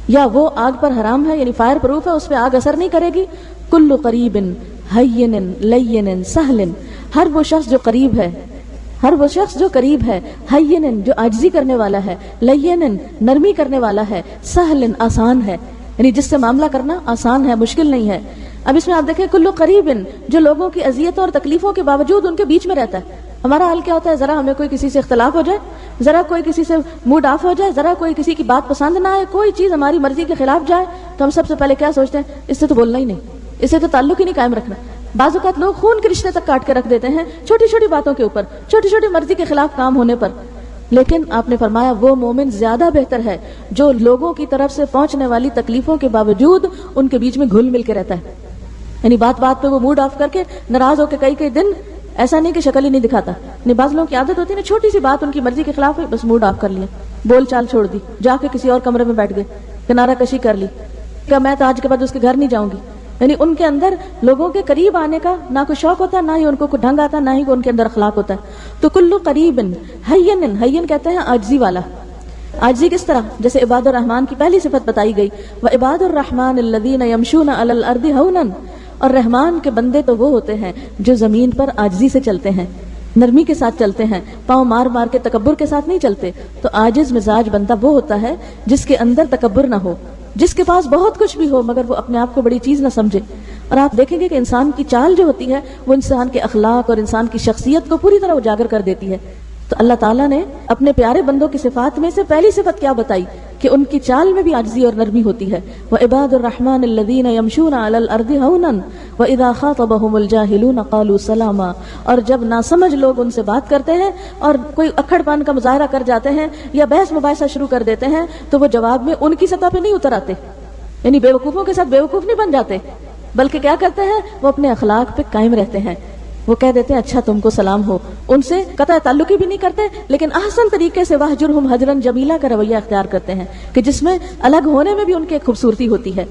یا وہ آگ پر حرام ہے، یعنی فائر پروف ہے، اس پہ آگ اثر نہیں کرے گی۔ کل قریب ہین لین سہل، ہر وہ شخص جو قریب ہے، ہر وہ شخص جو قریب ہے، ہین جو عاجزی کرنے والا ہے، لین نرمی کرنے والا ہے، سہل آسان ہے، یعنی جس سے معاملہ کرنا آسان ہے، مشکل نہیں ہے۔ اب اس میں آپ دیکھیں کلو قریب جو لوگوں کی اذیتوں اور تکلیفوں کے باوجود ان کے بیچ میں رہتا ہے۔ ہمارا حال کیا ہوتا ہے؟ ذرا ہمیں کوئی کسی سے اختلاف ہو جائے، ذرا کوئی کسی سے موڈ آف ہو جائے، ذرا کوئی کسی کی بات پسند نہ آئے، کوئی چیز ہماری مرضی کے خلاف جائے تو ہم سب سے پہلے کیا سوچتے ہیں؟ اس سے تو بولنا ہی نہیں، اس سے تو تعلق ہی نہیں قائم رکھنا۔ بعض اوقات لوگ خون کے رشتے تک کاٹ کے رکھ دیتے ہیں چھوٹی چھوٹی باتوں کے اوپر، چھوٹی چھوٹی مرضی کے خلاف کام ہونے پر۔ لیکن آپ نے فرمایا وہ مومن زیادہ بہتر ہے جو لوگوں کی طرف سے پہنچنے والی تکلیفوں کے باوجود ان کے بیچ میں گھل مل کے رہتا ہے، یعنی بات بات پہ وہ موڈ آف کر کے ناراض ہو کے کئی دن ایسا نہیں کہ شکل ہی نہیں دکھاتا۔ نہیں، بعض لوگوں کی عادت ہوتی ہے نا، چھوٹی سی بات ان کی مرضی کے خلاف ہے، بس موڈ آف کر لیا، بول چال چھوڑ دی، جا کے کسی اور کمرے میں بیٹھ گئے، کنارہ کشی کر لی کہ میں تو آج کے بعد اس کے گھر نہیں جاؤں گی۔ یعنی ان کے اندر لوگوں کے قریب آنے کا نہ کوئی شوق ہوتا، نہ ہی ان کو کوئی ڈھنگ آتا، نہ ہی ان کے اندر اخلاق ہوتا ہے۔ تو کلو قریب ہین کہتے ہیں عاجزی والا۔ عاجزی کس طرح؟ جیسے عباد الرحمن کی پہلی صفت بتائی گئی، وعباد الرحمن الذین یمشون علی الارض ہونا، اور رحمان کے بندے تو وہ ہوتے ہیں جو زمین پر عاجزی سے چلتے ہیں، نرمی کے ساتھ چلتے ہیں، پاؤں مار مار کے تکبر کے ساتھ نہیں چلتے۔ تو عاجز مزاج بندہ وہ ہوتا ہے جس کے اندر تکبر نہ ہو، جس کے پاس بہت کچھ بھی ہو مگر وہ اپنے آپ کو بڑی چیز نہ سمجھے۔ اور آپ دیکھیں گے کہ انسان کی چال جو ہوتی ہے وہ انسان کے اخلاق اور انسان کی شخصیت کو پوری طرح اجاگر کر دیتی ہے۔ تو اللہ تعالیٰ نے اپنے پیارے بندوں کی صفات میں سے پہلی صفت کیا بتائی؟ کہ ان کی چال میں بھی عاجزی اور نرمی ہوتی ہے۔ وعباد الرحمن الذین یمشون علی الارض ہونا واذا خاطبهم الجاہلون قالوا سلاما، اور جب ناسمجھ لوگ ان سے بات کرتے ہیں اور کوئی اکھڑ پن کا مظاہرہ کر جاتے ہیں یا بحث مباحثہ شروع کر دیتے ہیں تو وہ جواب میں ان کی سطح پہ نہیں اتر آتے، یعنی بیوقوفوں کے ساتھ بیوقوف نہیں بن جاتے، بلکہ کیا کرتے ہیں؟ وہ اپنے اخلاق پہ قائم رہتے ہیں۔ وہ کہہ دیتے ہیں اچھا تم کو سلام ہو، ان سے قطع تعلقی بھی نہیں کرتے، لیکن احسن طریقے سے وہجرہم ہجرا جمیلا کا رویہ اختیار کرتے ہیں کہ جس میں الگ ہونے میں بھی ان کی ایک خوبصورتی ہوتی ہے۔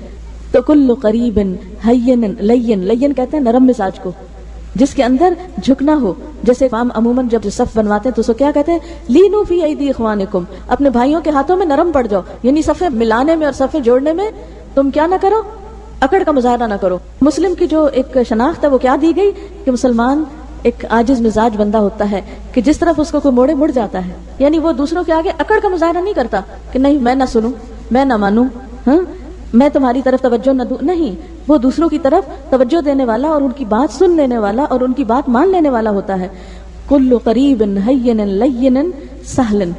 تو کل قریب ہین لین کہتے ہیں نرم مزاج کو، جس کے اندر جھکنا ہو۔ جیسے عام عموماً جب صف بنواتے ہیں تو اس کو کیا کہتے ہیں؟ لینو فی ایدی اخوانکم، اپنے بھائیوں کے ہاتھوں میں نرم پڑ جاؤ، یعنی صفیں ملانے میں اور صفیں جوڑنے میں تم کیا نہ کرو؟ اکڑ کا مظاہرہ نہ کرو۔ مسلم کی جو ایک شناخت ہے وہ کیا دی گئی کہ مسلمان ایک عاجز مزاج بندہ ہوتا ہے کہ جس طرف اس کو کوئی موڑے مڑ جاتا ہے، یعنی وہ دوسروں کے آگے اکڑ کا مظاہرہ نہیں کرتا کہ نہیں میں نہ سنوں، میں نہ مانوں، میں تمہاری طرف توجہ نہ دوں، نہیں، وہ دوسروں کی طرف توجہ دینے والا اور ان کی بات سن لینے والا اور ان کی بات مان لینے والا ہوتا ہے۔ کل قریب ہین لین سہل،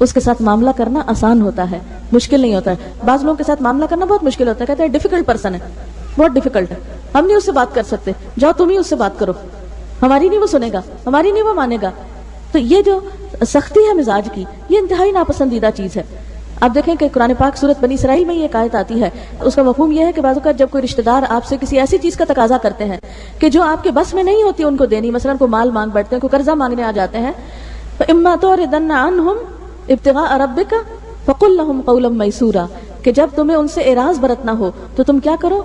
اس کے ساتھ معاملہ کرنا آسان ہوتا ہے، مشکل نہیں ہوتا ہے۔ بعض لوگوں کے ساتھ معاملہ کرنا بہت مشکل ہوتا ہے، کہتے ہیں ڈیفیکلٹ پرسن ہے، بہت ڈیفیکلٹ ہے، ہم نہیں اس سے بات کر سکتے، جاؤ تم ہی اس سے بات کرو، ہماری نہیں وہ سنے گا، ہماری نہیں وہ مانے گا۔ تو یہ جو سختی ہے مزاج کی، یہ انتہائی ناپسندیدہ چیز ہے۔ آپ دیکھیں کہ قرآن پاک سورۃ بنی اسرائیل میں یہ ایک آیت آتی ہے، اس کا مفہوم یہ ہے کہ بعض اوقات جب کوئی رشتہ دار آپ سے کسی ایسی چیز کا تقاضا کرتے ہیں کہ جو آپ کے بس میں نہیں ہوتی ان کو دینی، مثلا کوئی مال مانگ بیٹھتے ہیں، کوئی قرضہ مانگنے آ جاتے ہیں، فَإِمَّا تُعْرِضَنَّ عَنْهُمْ ابْتِغَاءَ رَبِّكَ فَقُلْ لَهُمْ قَوْلًا مَيْسُورًا، کہ جب تمہیں ان سے اعراض برتنا ہو تو تم کیا کرو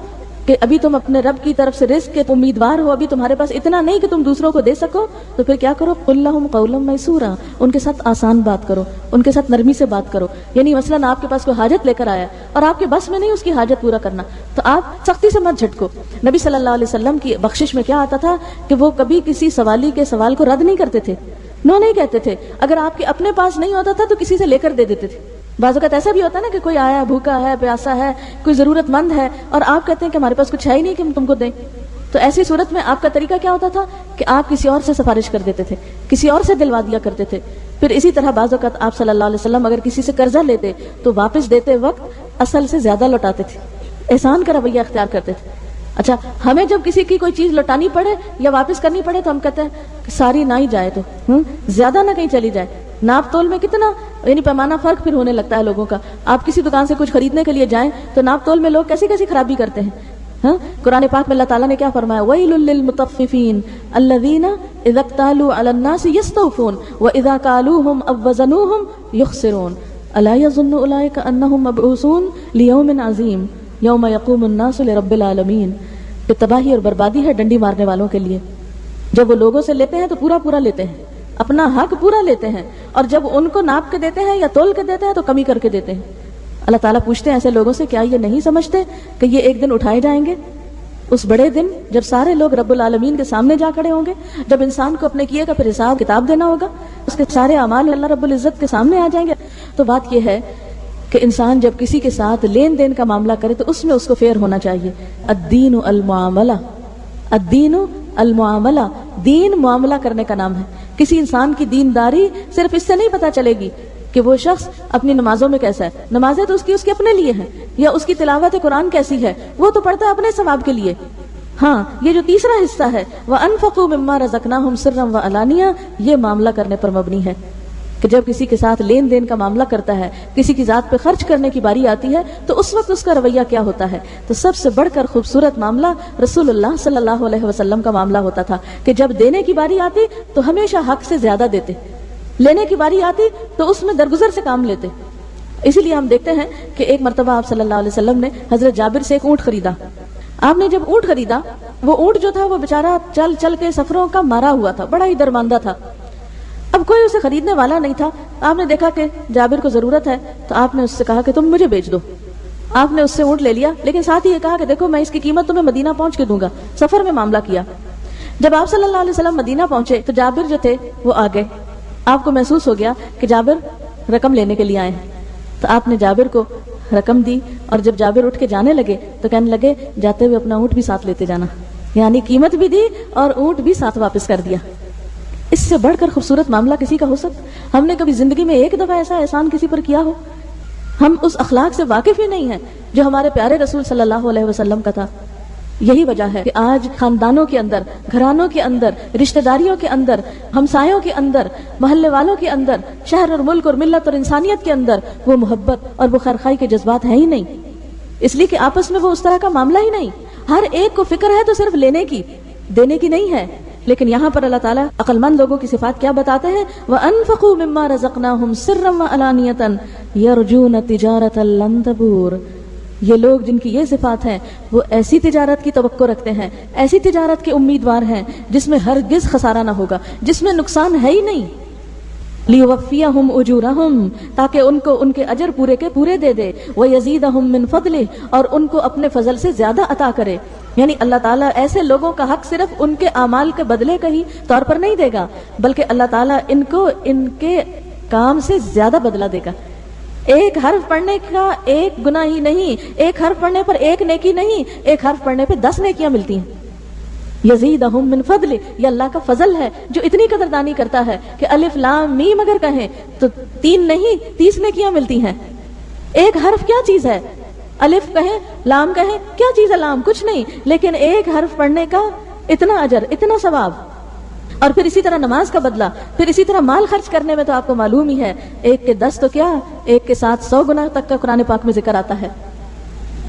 کہ ابھی تم اپنے رب کی طرف سے رزق کے امیدوار ہو، ابھی تمہارے پاس اتنا نہیں کہ تم دوسروں کو دے سکو، تو پھر کیا کرو، قُلْ لَهُمْ قَوْلًا مَيْسُورًا، ان کے ساتھ آسان بات کرو، ان کے ساتھ نرمی سے بات کرو. یعنی مثلا آپ کے پاس کوئی حاجت لے کر آیا اور آپ کے بس میں نہیں اس کی حاجت پورا کرنا، تو آپ سختی سے مت جھٹکو. نبی صلی اللہ علیہ وسلم کی بخشش میں کیا آتا تھا کہ وہ کبھی کسی سوالی کے سوال کو رد نہیں کرتے تھے، نو نہیں کہتے تھے. اگر آپ کے اپنے پاس نہیں ہوتا تھا تو کسی سے لے کر دے دیتے تھے. بعض اوقات ایسا بھی ہوتا ہے نا کہ کوئی آیا بھوکا ہے، پیاسا ہے، کوئی ضرورت مند ہے، اور آپ کہتے ہیں کہ ہمارے پاس کچھ ہے ہی نہیں کہ ہم تم کو دیں. تو ایسی صورت میں آپ کا طریقہ کیا ہوتا تھا کہ آپ کسی اور سے سفارش کر دیتے تھے، کسی اور سے دلوا دیا کرتے تھے. پھر اسی طرح بعض اوقات آپ صلی اللہ علیہ وسلم اگر کسی سے قرضہ لیتے تو واپس دیتے وقت اصل سے زیادہ لوٹاتے تھے، احسان کا رویہ اختیار کرتے تھے. اچھا، ہمیں جب کسی کی کوئی چیز لوٹانی پڑے یا واپس کرنی پڑے تو ہم کہتے ہیں کہ ساری نہ ہی جائے، تو زیادہ نہ کہیں چلی جائے. ناپ تول میں کتنا یعنی پیمانہ فرق پھر ہونے لگتا ہے لوگوں کا. آپ کسی دکان سے کچھ خریدنے کے لیے جائیں تو ناپ تول میں لوگ کیسی کیسی خرابی کرتے ہیں. قرآن پاک میں اللہ تعالیٰ نے کیا فرمایا، وَيْلٌ لِّلْمُطَفِّفِينَ الَّذِينَ إِذَا اكْتَالُوا عَلَى النَّاسِ يَسْتَوْفُونَ وَإِذَا كَالُوهُمْ أَوْ وَّزَنُوهُمْ يُخْسِرُونَ أَلَا يَظُنُّ أُولَٰئِكَ أَنَّهُمْ مَبْعُوثُونَ لِيَوْمٍ عَظِيمٍ يَوْمَ يَقُومُ النَّاسُ لِرَبِّ الْعَالَمِينَ. کہ تباہی اور بربادی ہے ڈنڈی مارنے والوں کے لیے. جب وہ لوگوں سے لیتے ہیں تو پورا پورا لیتے ہیں، اپنا حق پورا لیتے ہیں، اور جب ان کو ناپ کے دیتے ہیں یا تول کے دیتے ہیں تو کمی کر کے دیتے ہیں. اللہ تعالیٰ پوچھتے ہیں ایسے لوگوں سے، کیا یہ نہیں سمجھتے کہ یہ ایک دن اٹھائے جائیں گے، اس بڑے دن جب سارے لوگ رب العالمین کے سامنے جا کھڑے ہوں گے، جب انسان کو اپنے کیے کا پھر حساب کتاب دینا ہوگا، اس کے سارے اعمال اللہ رب العزت کے سامنے آ جائیں گے. تو بات یہ ہے کہ انسان جب کسی کے ساتھ لین دین کا معاملہ کرے تو اس میں اس کو فیئر ہونا چاہیے. الدین المعاملہ، الدین المعاملہ، دین معاملہ کرنے کا نام ہے. کسی انسان کی دینداری صرف اس سے نہیں پتہ چلے گی کہ وہ شخص اپنی نمازوں میں کیسا ہے. نمازیں تو اس کے اپنے لیے ہیں، یا اس کی تلاوت قرآن کیسی ہے وہ تو پڑھتا ہے اپنے ثواب کے لیے. ہاں، یہ جو تیسرا حصہ ہے وَأَنفَقُوا مِمَّا رَزَقْنَاهُمْ سِرًّا وَعَلَانِيَةً، یہ معاملہ کرنے پر مبنی ہے کہ جب کسی کے ساتھ لین دین کا معاملہ کرتا ہے، کسی کی ذات پہ خرچ کرنے کی باری آتی ہے تو اس وقت اس کا رویہ کیا ہوتا ہے. تو سب سے بڑھ کر خوبصورت معاملہ رسول اللہ صلی اللہ علیہ وسلم کا معاملہ ہوتا تھا کہ جب دینے کی باری آتی تو ہمیشہ حق سے زیادہ دیتے، لینے کی باری آتی تو اس میں درگزر سے کام لیتے. اسی لیے ہم دیکھتے ہیں کہ ایک مرتبہ آپ صلی اللہ علیہ وسلم نے حضرت جابر سے ایک اونٹ خریدا. آپ نے جب اونٹ خریدا، وہ اونٹ جو تھا وہ بیچارہ چل چل کے سفروں کا مارا ہوا تھا، بڑا ہی درماندہ تھا. اب کوئی اسے خریدنے والا نہیں تھا. آپ نے دیکھا کہ جابر کو ضرورت ہے تو آپ نے اس سے کہا کہ تم مجھے بیچ دو. آپ نے اس سے اونٹ لے لیا، لیکن ساتھ ہی یہ کہا کہ دیکھو میں اس کی قیمت تمہیں مدینہ پہنچ کے دوں گا. سفر میں معاملہ کیا. جب آپ صلی اللہ علیہ وسلم مدینہ پہنچے تو جابر جو تھے وہ آ گئے. آپ کو محسوس ہو گیا کہ جابر رقم لینے کے لیے آئے ہیں، تو آپ نے جابر کو رقم دی. اور جب جابر اٹھ کے جانے لگے تو کہنے لگے جاتے ہوئے اپنا اونٹ بھی ساتھ لیتے جانا، یعنی قیمت بھی دی اور اونٹ بھی ساتھ واپس کر دیا. اس سے بڑھ کر خوبصورت معاملہ کسی کا ہو سکتا؟ ہم نے کبھی زندگی میں ایک دفعہ ایسا احسان کسی پر کیا ہو؟ ہم اس اخلاق سے واقف ہی نہیں ہیں جو ہمارے پیارے رسول صلی اللہ علیہ وسلم کا تھا. یہی وجہ ہے کہ آج خاندانوں کے اندر، گھرانوں کے اندر، رشتہ داریوں کے اندر، ہمسایوں کے اندر، محلے والوں کے اندر، شہر اور ملک اور ملت اور انسانیت کے اندر وہ محبت اور وہ خیرخواہی کے جذبات ہیں ہی نہیں. اس لیے کہ آپس میں وہ اس طرح کا معاملہ ہی نہیں. ہر ایک کو فکر ہے تو صرف لینے کی، دینے کی نہیں ہے. لیکن یہاں پر اللہ تعالیٰ عقل مند لوگوں کی صفات کیا بتاتے ہیں؟ وَأَنفَقُوا مِمَّا رَزَقْنَاهُمْ سِرًّا وَعَلَانِيَةً يَرْجُونَ تِجَارَةً لَن تَبُورَ. یہ لوگ جن کی یہ صفات ہیں وہ ایسی تجارت کی توقع رکھتے ہیں، ایسی تجارت کے امیدوار ہیں جس میں ہرگز خسارہ نہ ہوگا، جس میں نقصان ہے ہی نہیں. لِيُوَفِّيَهُمْ أُجُورَهُمْ، تاکہ ان کو ان کے اجر پورے کے پورے دے دے. وَيَزِيدَهُمْ مِنْ فَضْلِهِ، اور ان کو اپنے فضل سے زیادہ عطا کرے. یعنی اللہ تعالیٰ ایسے لوگوں کا حق صرف ان کے اعمال کے بدلے کا ہی طور پر نہیں دے گا، بلکہ اللہ تعالیٰ ان کو ان کے کام سے زیادہ بدلہ دے گا. ایک حرف پڑھنے کا ایک گناہ ہی نہیں، ایک حرف پڑھنے پر ایک نیکی نہیں، ایک حرف پڑھنے پہ 10 نیکیاں ملتی ہیں. یزیدہم من فضل، یہ اللہ کا فضل ہے جو اتنی قدردانی کرتا ہے کہ الف لام میم اگر کہیں تو 3 نہیں 30 نیکیاں ملتی ہیں. ایک حرف کیا چیز ہے؟ الف کہیں لام کہیں کیا چیز ہے؟ لام کچھ نہیں، لیکن ایک حرف پڑھنے کا اتنا اجر، اتنا ثواب. اور پھر اسی طرح نماز کا بدلہ، پھر اسی طرح مال خرچ کرنے میں تو آپ کو معلوم ہی ہے، 1 کے 10 تو کیا، 1 کے ساتھ 100 گنا تک کا قرآن پاک میں ذکر آتا ہے.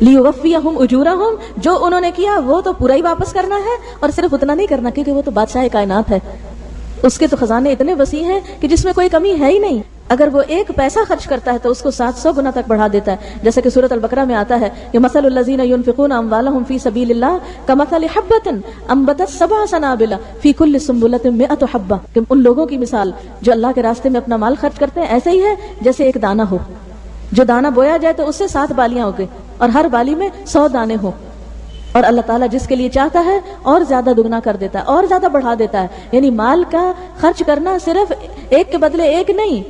لیوفیہم اجورہم، جو انہوں نے کیا وہ تو پورا ہی واپس کرنا ہے، اور صرف اتنا نہیں کرنا کیونکہ وہ تو بادشاہ کائنات ہے، اس کے تو خزانے اتنے وسیع ہیں کہ جس میں کوئی کمی ہے ہی نہیں. اگر وہ 1 پیسہ خرچ کرتا ہے تو اس کو 700 گنا تک بڑھا دیتا ہے. جیسے کہ سورۃ البقرہ میں آتا ہے کہ مثل الذین ينفقون اموالهم فی سبیل اللہ کمثل حبۃ انبتت 7 سنابل فی کل سنبلۃ 100 حبہ، کہ ان لوگوں کی مثال جو اللہ کے راستے میں اپنا مال خرچ کرتے ہیں ایسے ہی ہے جیسے ایک دانہ ہو، جو دانہ بویا جائے تو اس سے 7 بالیاں اگے اور ہر بالی میں 100 دانے ہوں. اور اللہ تعالیٰ جس کے لیے چاہتا ہے اور زیادہ دگنا کر دیتا ہے، اور زیادہ بڑھا دیتا ہے. یعنی مال کا خرچ کرنا صرف 1 کے بدلے 1 نہیں،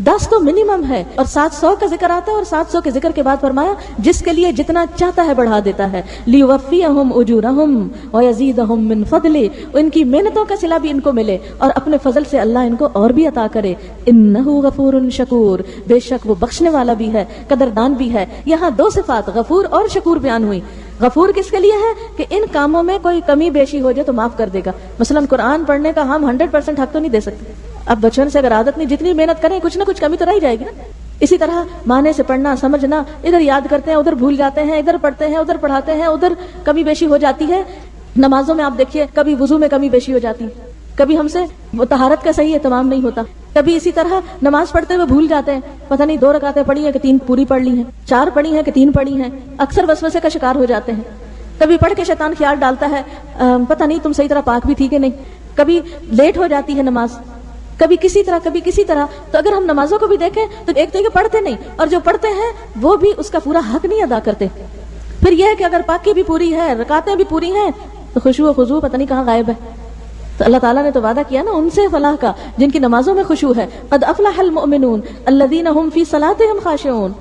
10 تو منیمم ہے. اور 700 کا ذکر آتا ہے، اور 700 کے ذکر کے بعد فرمایا جس کے لیے جتنا چاہتا ہے بڑھا دیتا ہے. لیوفیہم اجورہم ویزیدہم من فضلہ، ان کی محنتوں کا صلہ بھی ان کو ملے اور اپنے فضل سے اللہ ان کو اور بھی عطا کرے. انہ غفور شکور، بے شک وہ بخشنے والا بھی ہے، قدردان بھی ہے. یہاں 2 صفات غفور اور شکور بیان ہوئی. غفور کس کے لیے ہے کہ ان کاموں میں کوئی کمی بیشی ہو جائے تو معاف کر دے گا. مثلا قرآن پڑھنے کا ہم 100% حق تو نہیں دے سکتے، اب بچپن سے اگر عادت نہیں، جتنی محنت کریں کچھ نہ کچھ کمی تو رہ جائے گی نا. اسی طرح معنی سے پڑھنا، سمجھنا، ادھر یاد کرتے ہیں ادھر بھول جاتے ہیں، ادھر پڑھتے ہیں ادھر پڑھاتے ہیں، ادھر کمی بیشی ہو جاتی ہے. نمازوں میں آپ دیکھیے کبھی وضو میں کمی بیشی ہو جاتی ہے، کبھی ہم سے وہ طہارت کا صحیح اہتمام نہیں ہوتا، کبھی اسی طرح نماز پڑھتے ہوئے بھول جاتے ہیں، پتہ نہیں 2 رکعتیں پڑھی ہیں کہ 3 پوری پڑھ لی ہیں، 4 پڑھی ہیں کہ 3 پڑھی ہیں. اکثر وسوسے کا شکار ہو جاتے ہیں. کبھی پڑھ کے شیطان خیال ڈالتا ہے پتہ نہیں تم صحیح طرح پاک بھی تھی کہ نہیں. کبھی لیٹ ہو جاتی ہے نماز، کبھی کسی طرح. تو اگر ہم نمازوں کو بھی دیکھیں تو ایک تو یہ پڑھتے نہیں، اور جو پڑھتے ہیں وہ بھی اس کا پورا حق نہیں ادا کرتے. پھر یہ ہے کہ اگر پاکی بھی پوری ہے، رکعتیں بھی پوری ہیں، تو خشوع و خضوع پتہ نہیں کہاں غائب ہے. تو اللہ تعالیٰ نے تو وعدہ کیا نا ان سے فلاح کا جن کی نمازوں میں خشوع ہے. قد افلح المؤمنون الذین هم فی صلاتهم خاشعون،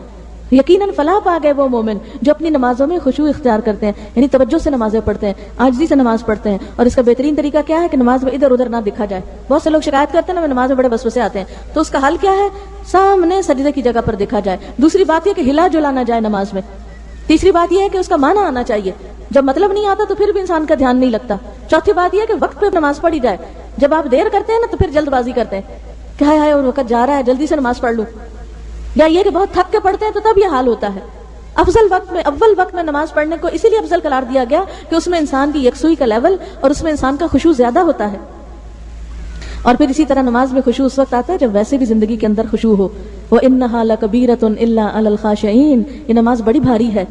یقیناً فلاح پا گئے وہ مومن جو اپنی نمازوں میں خشوع اختیار کرتے ہیں، یعنی توجہ سے نمازیں پڑھتے ہیں، عاجزی سے نماز پڑھتے ہیں. اور اس کا بہترین طریقہ کیا ہے کہ نماز میں ادھر ادھر نہ دکھا جائے. بہت سے لوگ شکایت کرتے ہیں نا نماز میں بڑے وسوسے آتے ہیں، تو اس کا حل کیا ہے؟ سامنے سجدے کی جگہ پر دیکھا جائے. دوسری بات یہ کہ ہلا جلا نہ جائے نماز میں. تیسری بات یہ ہے کہ اس کا معنی آنا چاہیے. جب مطلب نہیں آتا تو پھر بھی انسان کا دھیان نہیں لگتا. چوتھی بات یہ ہے کہ وقت پہ نماز پڑھی جائے. جب آپ دیر کرتے ہیں نا تو پھر جلد بازی کرتے ہیں کہ ہائے ہائے اور وقت جا رہا ہے جلدی سے نماز پڑھ لوں، یا یہ کہ بہت تھک کے پڑھتے ہیں تو تب یہ حال ہوتا ہے. اول وقت میں نماز پڑھنے کو اسی لیے افضل قرار دیا گیا کہ اس میں انسان کی یکسوئی کا لیول اور اس میں انسان کا خشوع زیادہ ہوتا ہے. اور پھر اسی طرح نماز میں خشوع اس وقت آتا ہے جب ویسے بھی زندگی کے اندر خشوع ہو. وَإِنَّهَا لَكَبِيرَةٌ إِلَّا عَلَى الْخَاشِعِينَ، یہ نماز بڑی بھاری ہے،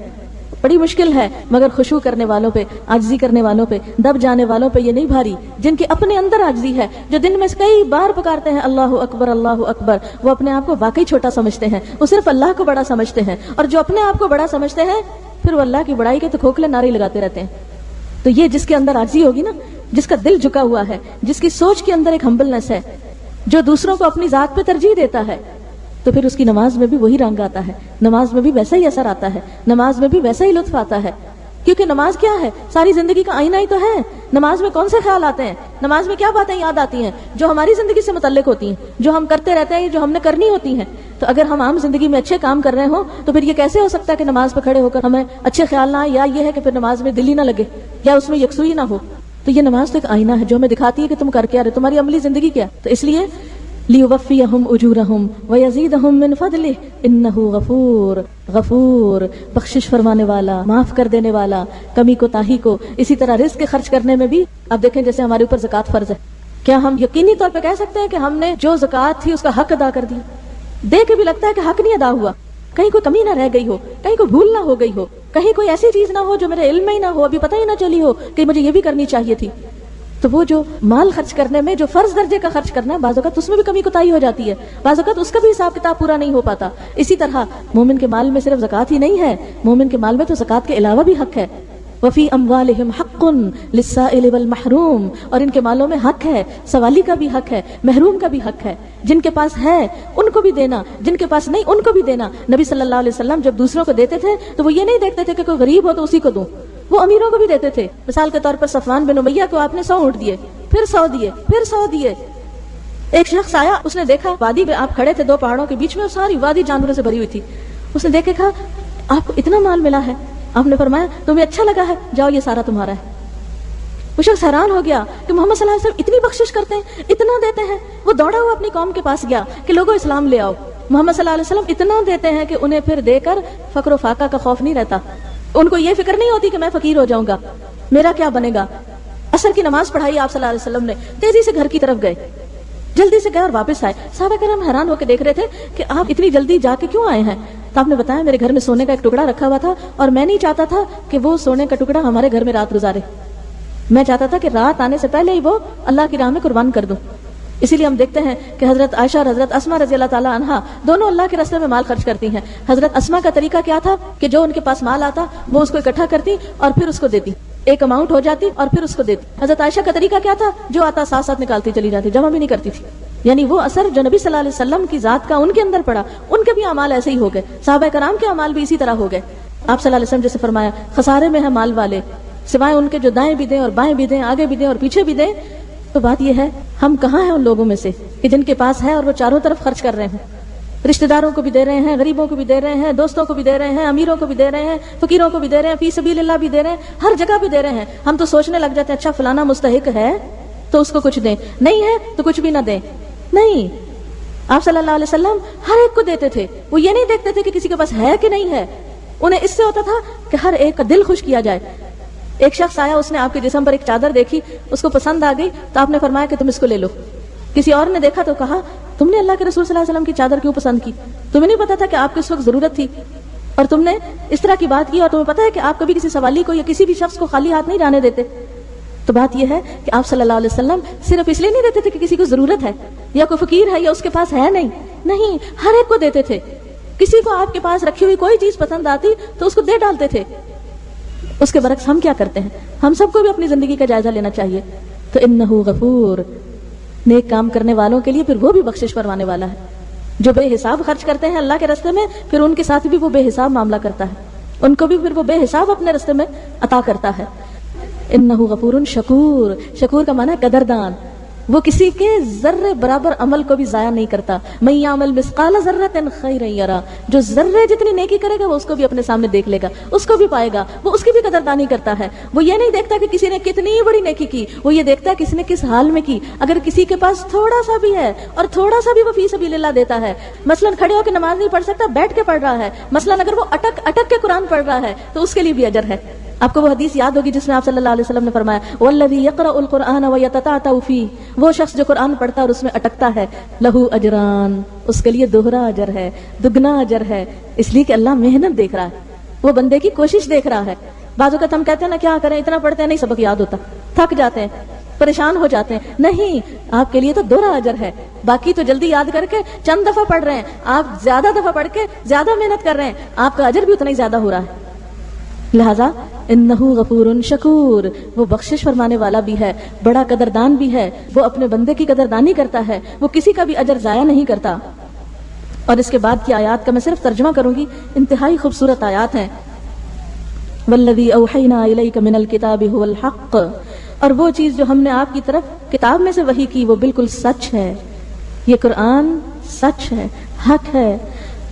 بڑی مشکل ہے، مگر خشوع کرنے والوں پہ، عاجزی کرنے والوں پہ، دب جانے والوں پہ یہ نہیں بھاری. جن کے اپنے اندر عاجزی ہے، جو دن میں کئی بار پکارتے ہیں اللہ اکبر اللہ اکبر، وہ اپنے آپ کو واقعی چھوٹا سمجھتے ہیں، وہ صرف اللہ کو بڑا سمجھتے ہیں. اور جو اپنے آپ کو بڑا سمجھتے ہیں پھر وہ اللہ کی بڑائی کے تو کھوکھلے نعرے لگاتے رہتے ہیں. تو یہ جس کے اندر عاجزی ہوگی نا، جس کا دل جھکا ہوا ہے، جس کی سوچ کے اندر ایک ہمبلنس ہے، جو دوسروں کو اپنی ذات پہ ترجیح دیتا ہے، تو پھر اس کی نماز میں بھی وہی رنگ آتا ہے، نماز میں بھی ویسا ہی اثر آتا ہے، نماز میں بھی ویسا ہی لطف آتا ہے. کیونکہ نماز کیا ہے؟ ساری زندگی کا آئینہ ہی تو ہے. نماز میں کون سے خیال آتے ہیں؟ نماز میں کیا باتیں یاد آتی ہیں جو ہماری زندگی سے متعلق ہوتی ہیں، جو ہم کرتے رہتے ہیں، جو ہم نے کرنی ہوتی ہیں. تو اگر ہم عام زندگی میں اچھے کام کر رہے ہوں تو پھر یہ کیسے ہو سکتا ہے کہ نماز پہ کھڑے ہو کر ہمیں اچھے خیال نہ آئے، یا یہ ہے کہ پھر نماز میں دل ہی نہ لگے، یا اس میں یکسوئی نہ ہو. تو یہ نماز تو ایک آئینہ ہے جو ہمیں دکھاتی ہے کہ تم کر کے آ رہے، تمہاری عملی زندگی کیا. تو اس لیے لیوفیہم اجورہم ویزیدہم من فضلہ انہ غفور، غفور بخشش فرمانے والا، معاف کر دینے والا کمی کو تاہی کو. اسی طرح رزق کے خرچ کرنے میں بھی اب دیکھیں جیسے ہمارے اوپر زکوٰۃ فرض ہے، کیا ہم یقینی طور پہ کہہ سکتے ہیں کہ ہم نے جو زکوٰۃ تھی اس کا حق ادا کر دیا؟ دے کے بھی لگتا ہے کہ حق نہیں ادا ہوا، کہیں کوئی کمی نہ رہ گئی ہو، کہیں کوئی بھول نہ ہو گئی ہو، کہیں کوئی ایسی چیز نہ ہو جو میرے علم میں ہی نہ ہو، ابھی پتہ ہی نہ چلی ہو کہ مجھے یہ بھی کرنی چاہیے تھی. تو وہ جو مال خرچ کرنے میں جو فرض درجے کا خرچ کرنا ہے، بعض اوقات اس میں بھی کمی کوتاہی ہو جاتی ہے، بعض اوقات اس کا بھی حساب کتاب پورا نہیں ہو پاتا. اسی طرح مومن کے مال میں صرف زکوٰۃ ہی نہیں ہے، مومن کے مال میں تو زکوٰۃ کے علاوہ بھی حق ہے. وفی اموالہم حق للسائل والمحروم، اور ان کے مالوں میں حق ہے، سوالی کا بھی حق ہے، محروم کا بھی حق ہے. جن کے پاس ہے ان کو بھی دینا، جن کے پاس نہیں ان کو بھی دینا. نبی صلی اللہ علیہ وسلم جب دوسروں کو دیتے تھے تو وہ یہ نہیں دیکھتے تھے کہ کوئی غریب ہو تو اسی کو دوں، وہ امیروں کو بھی دیتے تھے. مثال کے طور پر صفوان بن امیہ کو آپ نے 100 اونٹ دیے، پھر 100 دیے، پھر 100 دیے. ایک شخص آیا، اس نے دیکھا وادی میں آپ کھڑے تھے 2 پہاڑوں کے بیچ میں، اور ساری وادی جانوروں سے بھری ہوئی تھی. اس نے دیکھا کہا آپ کو اتنا مال ملا ہے. آپ نے فرمایا تمہیں اچھا لگا ہے، جاؤ یہ سارا تمہارا ہے. وہ شخص حیران ہو گیا کہ محمد صلی اللہ علیہ وسلم اتنی بخشش کرتے ہیں، اتنا دیتے ہیں. وہ دوڑا ہوا اپنی قوم کے پاس گیا کہ لوگوں اسلام لے آؤ. محمد صلی اللہ علیہ وسلم اتنا دیتے ہیں کہ انہیں پھر دے کر فقر و فاقہ کا خوف نہیں رہتا. ان کو یہ فکر نہیں ہوتی کہ میں فقیر ہو جاؤں گا، میرا کیا بنے گا. عصر کی نماز پڑھائی آپ صلی اللہ علیہ وسلم نے، تیزی سے گھر کی طرف گئے، جلدی سے گئے اور واپس آئے. صحابہ کرام حیران ہو کے دیکھ رہے تھے کہ آپ اتنی جلدی جا کے کیوں آئے ہیں. تو آپ نے بتایا میرے گھر میں سونے کا ایک ٹکڑا رکھا ہوا تھا اور میں نہیں چاہتا تھا کہ وہ سونے کا ٹکڑا ہمارے گھر میں رات گزارے. میں چاہتا تھا کہ رات آنے سے پہلے ہی وہ اللہ کی راہ میں قربان کر دوں. اسی لیے ہم دیکھتے ہیں کہ حضرت عائشہ اور حضرت اسما رضی اللہ تعالیٰ عنہا دونوں اللہ کے راستے میں مال خرچ کرتی ہیں. حضرت اسما کا طریقہ کیا تھا کہ جو ان کے پاس مال آتا وہ اس کو اکٹھا کرتی اور پھر اس کو دیتی، ایک اماؤنٹ ہو جاتی اور پھر اس کو دیتی. حضرت عائشہ کا طریقہ کیا تھا؟ جو آتا ساتھ ساتھ نکالتی چلی جاتی، جمع بھی نہیں کرتی تھی. یعنی وہ اثر جو نبی صلی اللہ علیہ وسلم کی ذات کا ان کے اندر پڑا، ان کے بھی اعمال ایسے ہی ہو گئے. صحابہ کرام کے اعمال بھی اسی طرح ہو گئے. آپ صلی اللہ علیہ وسلم جیسے فرمایا خسارے میں ہے مال والے، سوائے ان کے جو دائیں بھی دیں اور بائیں بھی دیں، آگے بھی دیں اور پیچھے بھی دیں. تو بات یہ ہے ہم کہاں ہیں ان لوگوں میں سے کہ جن کے پاس ہے اور وہ چاروں طرف خرچ کر رہے ہیں. رشتہ داروں کو بھی دے رہے ہیں، غریبوں کو بھی دے رہے ہیں، دوستوں کو بھی دے رہے ہیں، امیروں کو بھی دے رہے ہیں، فقیروں کو بھی دے رہے ہیں، فی سبیل اللہ بھی دے رہے ہیں، ہر جگہ بھی دے رہے ہیں. ہم تو سوچنے لگ جاتے ہیں اچھا فلانا مستحق ہے تو اس کو کچھ دیں، نہیں ہے تو کچھ بھی نہ دیں. نہیں، آپ صلی اللہ علیہ وسلم ہر ایک کو دیتے تھے. وہ یہ نہیں دیکھتے تھے کہ کسی کے پاس ہے کہ نہیں ہے. انہیں اس سے ہوتا تھا کہ ہر ایک کا دل خوش کیا جائے. ایک شخص آیا، اس نے آپ کے جسم پر ایک چادر دیکھی، اس کو پسند آ گئی تو آپ نے فرمایا کہ تم اس کو لے لو. کسی اور نے دیکھا تو کہا تم نے اللہ کے رسول صلی اللہ علیہ وسلم کی چادر کیوں پسند کی؟ تمہیں نہیں پتا تھا کہ آپ کو اس وقت ضرورت تھی اور تم نے اس طرح کی بات کی، اور تمہیں پتا ہے کہ آپ کبھی کسی سوالی کو یا کسی بھی شخص کو خالی ہاتھ نہیں جانے دیتے. تو بات یہ ہے کہ آپ صلی اللہ علیہ وسلم صرف اس لیے نہیں دیتے تھے کہ کسی کو ضرورت ہے یا کوئی فقیر ہے یا اس کے پاس ہے، نہیں، ہر ایک کو دیتے تھے. کسی کو آپ کے پاس رکھی ہوئی کوئی چیز پسند آتی تو اس کو دے ڈالتے تھے. اس کے برعکس ہم کیا کرتے ہیں؟ ہم سب کو بھی اپنی زندگی کا جائزہ لینا چاہیے. تو انہ غفور، نیک کام کرنے والوں کے لیے پھر وہ بھی بخشش فرمانے والا ہے. جو بے حساب خرچ کرتے ہیں اللہ کے راستے میں، پھر ان کے ساتھ بھی وہ بے حساب معاملہ کرتا ہے، ان کو بھی پھر وہ بے حساب اپنے راستے میں عطا کرتا ہے. انہ غفور شکور، شکور کا معنی ہے قدردان. وہ کسی کے ذرے برابر عمل کو بھی ضائع نہیں کرتا. من یعمل مثقال ذرۃ خیرا یرا، جو ذرے جتنی نیکی کرے گا وہ اس کو بھی اپنے سامنے دیکھ لے گا، اس کو بھی پائے گا. وہ اس کی بھی قدردانی کرتا ہے. وہ یہ نہیں دیکھتا کہ کسی نے کتنی بڑی نیکی کی، وہ یہ دیکھتا ہے کسی نے کس حال میں کی. اگر کسی کے پاس تھوڑا سا بھی ہے اور تھوڑا سا بھی وہ فی سبیل اللہ دیتا ہے، مثلا کھڑے ہو کے نماز نہیں پڑھ سکتا، بیٹھ کے پڑھ رہا ہے، مثلا اگر وہ اٹک کے قرآن پڑھ رہا ہے تو اس کے لیے بھی اجر ہے. آپ کو وہ حدیث یاد ہوگی جس میں آپ صلی اللہ علیہ وسلم نے فرمایا والذی یقرأ القرآن ویتتعتع فیہ، وہ شخص جو قرآن پڑھتا ہے اور اس میں اٹکتا ہے، لہو اجران، اس کے لیے دوہرا اجر ہے، دگنا اجر ہے. اس لیے کہ اللہ محنت دیکھ رہا ہے، وہ بندے کی کوشش دیکھ رہا ہے. بعض اوقات ہم کہتے ہیں نا کیا کریں، اتنا پڑھتے ہیں نہیں سبق یاد ہوتا، تھک جاتے ہیں، پریشان ہو جاتے ہیں. نہیں، آپ کے لیے تو دوہرا اجر ہے. باقی تو جلدی یاد کر کے چند دفعہ پڑھ رہے ہیں، آپ زیادہ دفعہ پڑھ کے زیادہ محنت کر رہے ہیں، آپ کا اجر بھی اتنا ہی زیادہ ہو رہا ہے. لہذا انہ غفور شکور، وہ بخشش فرمانے والا بھی ہے، بڑا قدردان بھی ہے. وہ اپنے بندے کی قدردانی کرتا ہے، وہ کسی کا بھی اجر ضائع نہیں کرتا. اور اس کے بعد کی آیات کا میں صرف ترجمہ کروں گی، انتہائی خوبصورت آیات ہیں. والذی اوحینا الیک من الکتاب هو الحق، اور وہ چیز جو ہم نے آپ کی طرف کتاب میں سے وحی کی وہ بالکل سچ ہے. یہ قرآن سچ ہے، حق ہے.